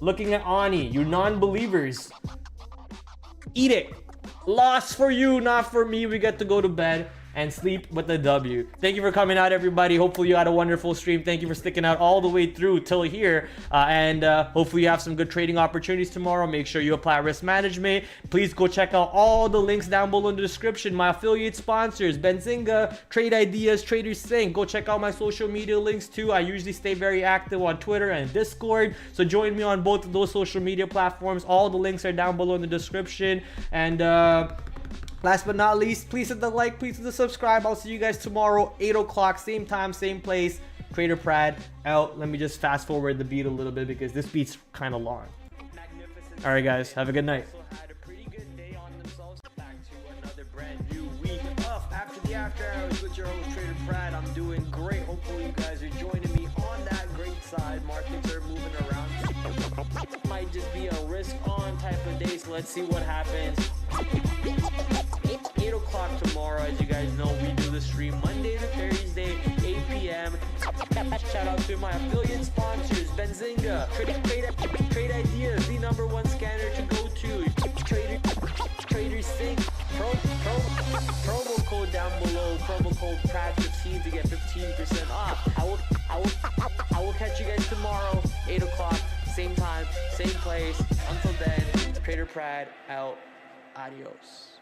looking at Ani, you non-believers, eat it. Loss for you, not for me. We get to go to bed and sleep with a W. Thank you for coming out, everybody. Hopefully you had a wonderful stream. Thank you for sticking out all the way through till here. And hopefully you have some good trading opportunities tomorrow. Make sure you apply risk management. Please go check out all the links down below in the description. My affiliate sponsors, Benzinga, Trade Ideas, Trader Sync. Go check out my social media links too. I usually stay very active on Twitter and Discord. So join me on both of those social media platforms. All the links are down below in the description. And last but not least, please hit the like, please hit the subscribe. I'll see you guys tomorrow, 8 o'clock, same time, same place. TraderPrad out. Let me just fast forward the beat a little bit because this beat's kind of long. All right, guys, have a good night. After the after hours with your host TraderPrad, I'm doing great. Hopefully you guys are joining me on that great side. Markets are moving around. Might just be a risk on type of day, so let's see what happens. 8 o'clock tomorrow. As you guys know, we do the stream Monday to Thursday, 8 p.m. Shout out to my affiliate sponsors, Benzinga, Trade Ideas, the #1 scanner to go to, Trader Sync, promo code down below, promo code PRAD15 to get 15% off. I will catch you guys tomorrow, 8 o'clock, same time, same place. Until then, TraderPrad out. Adios.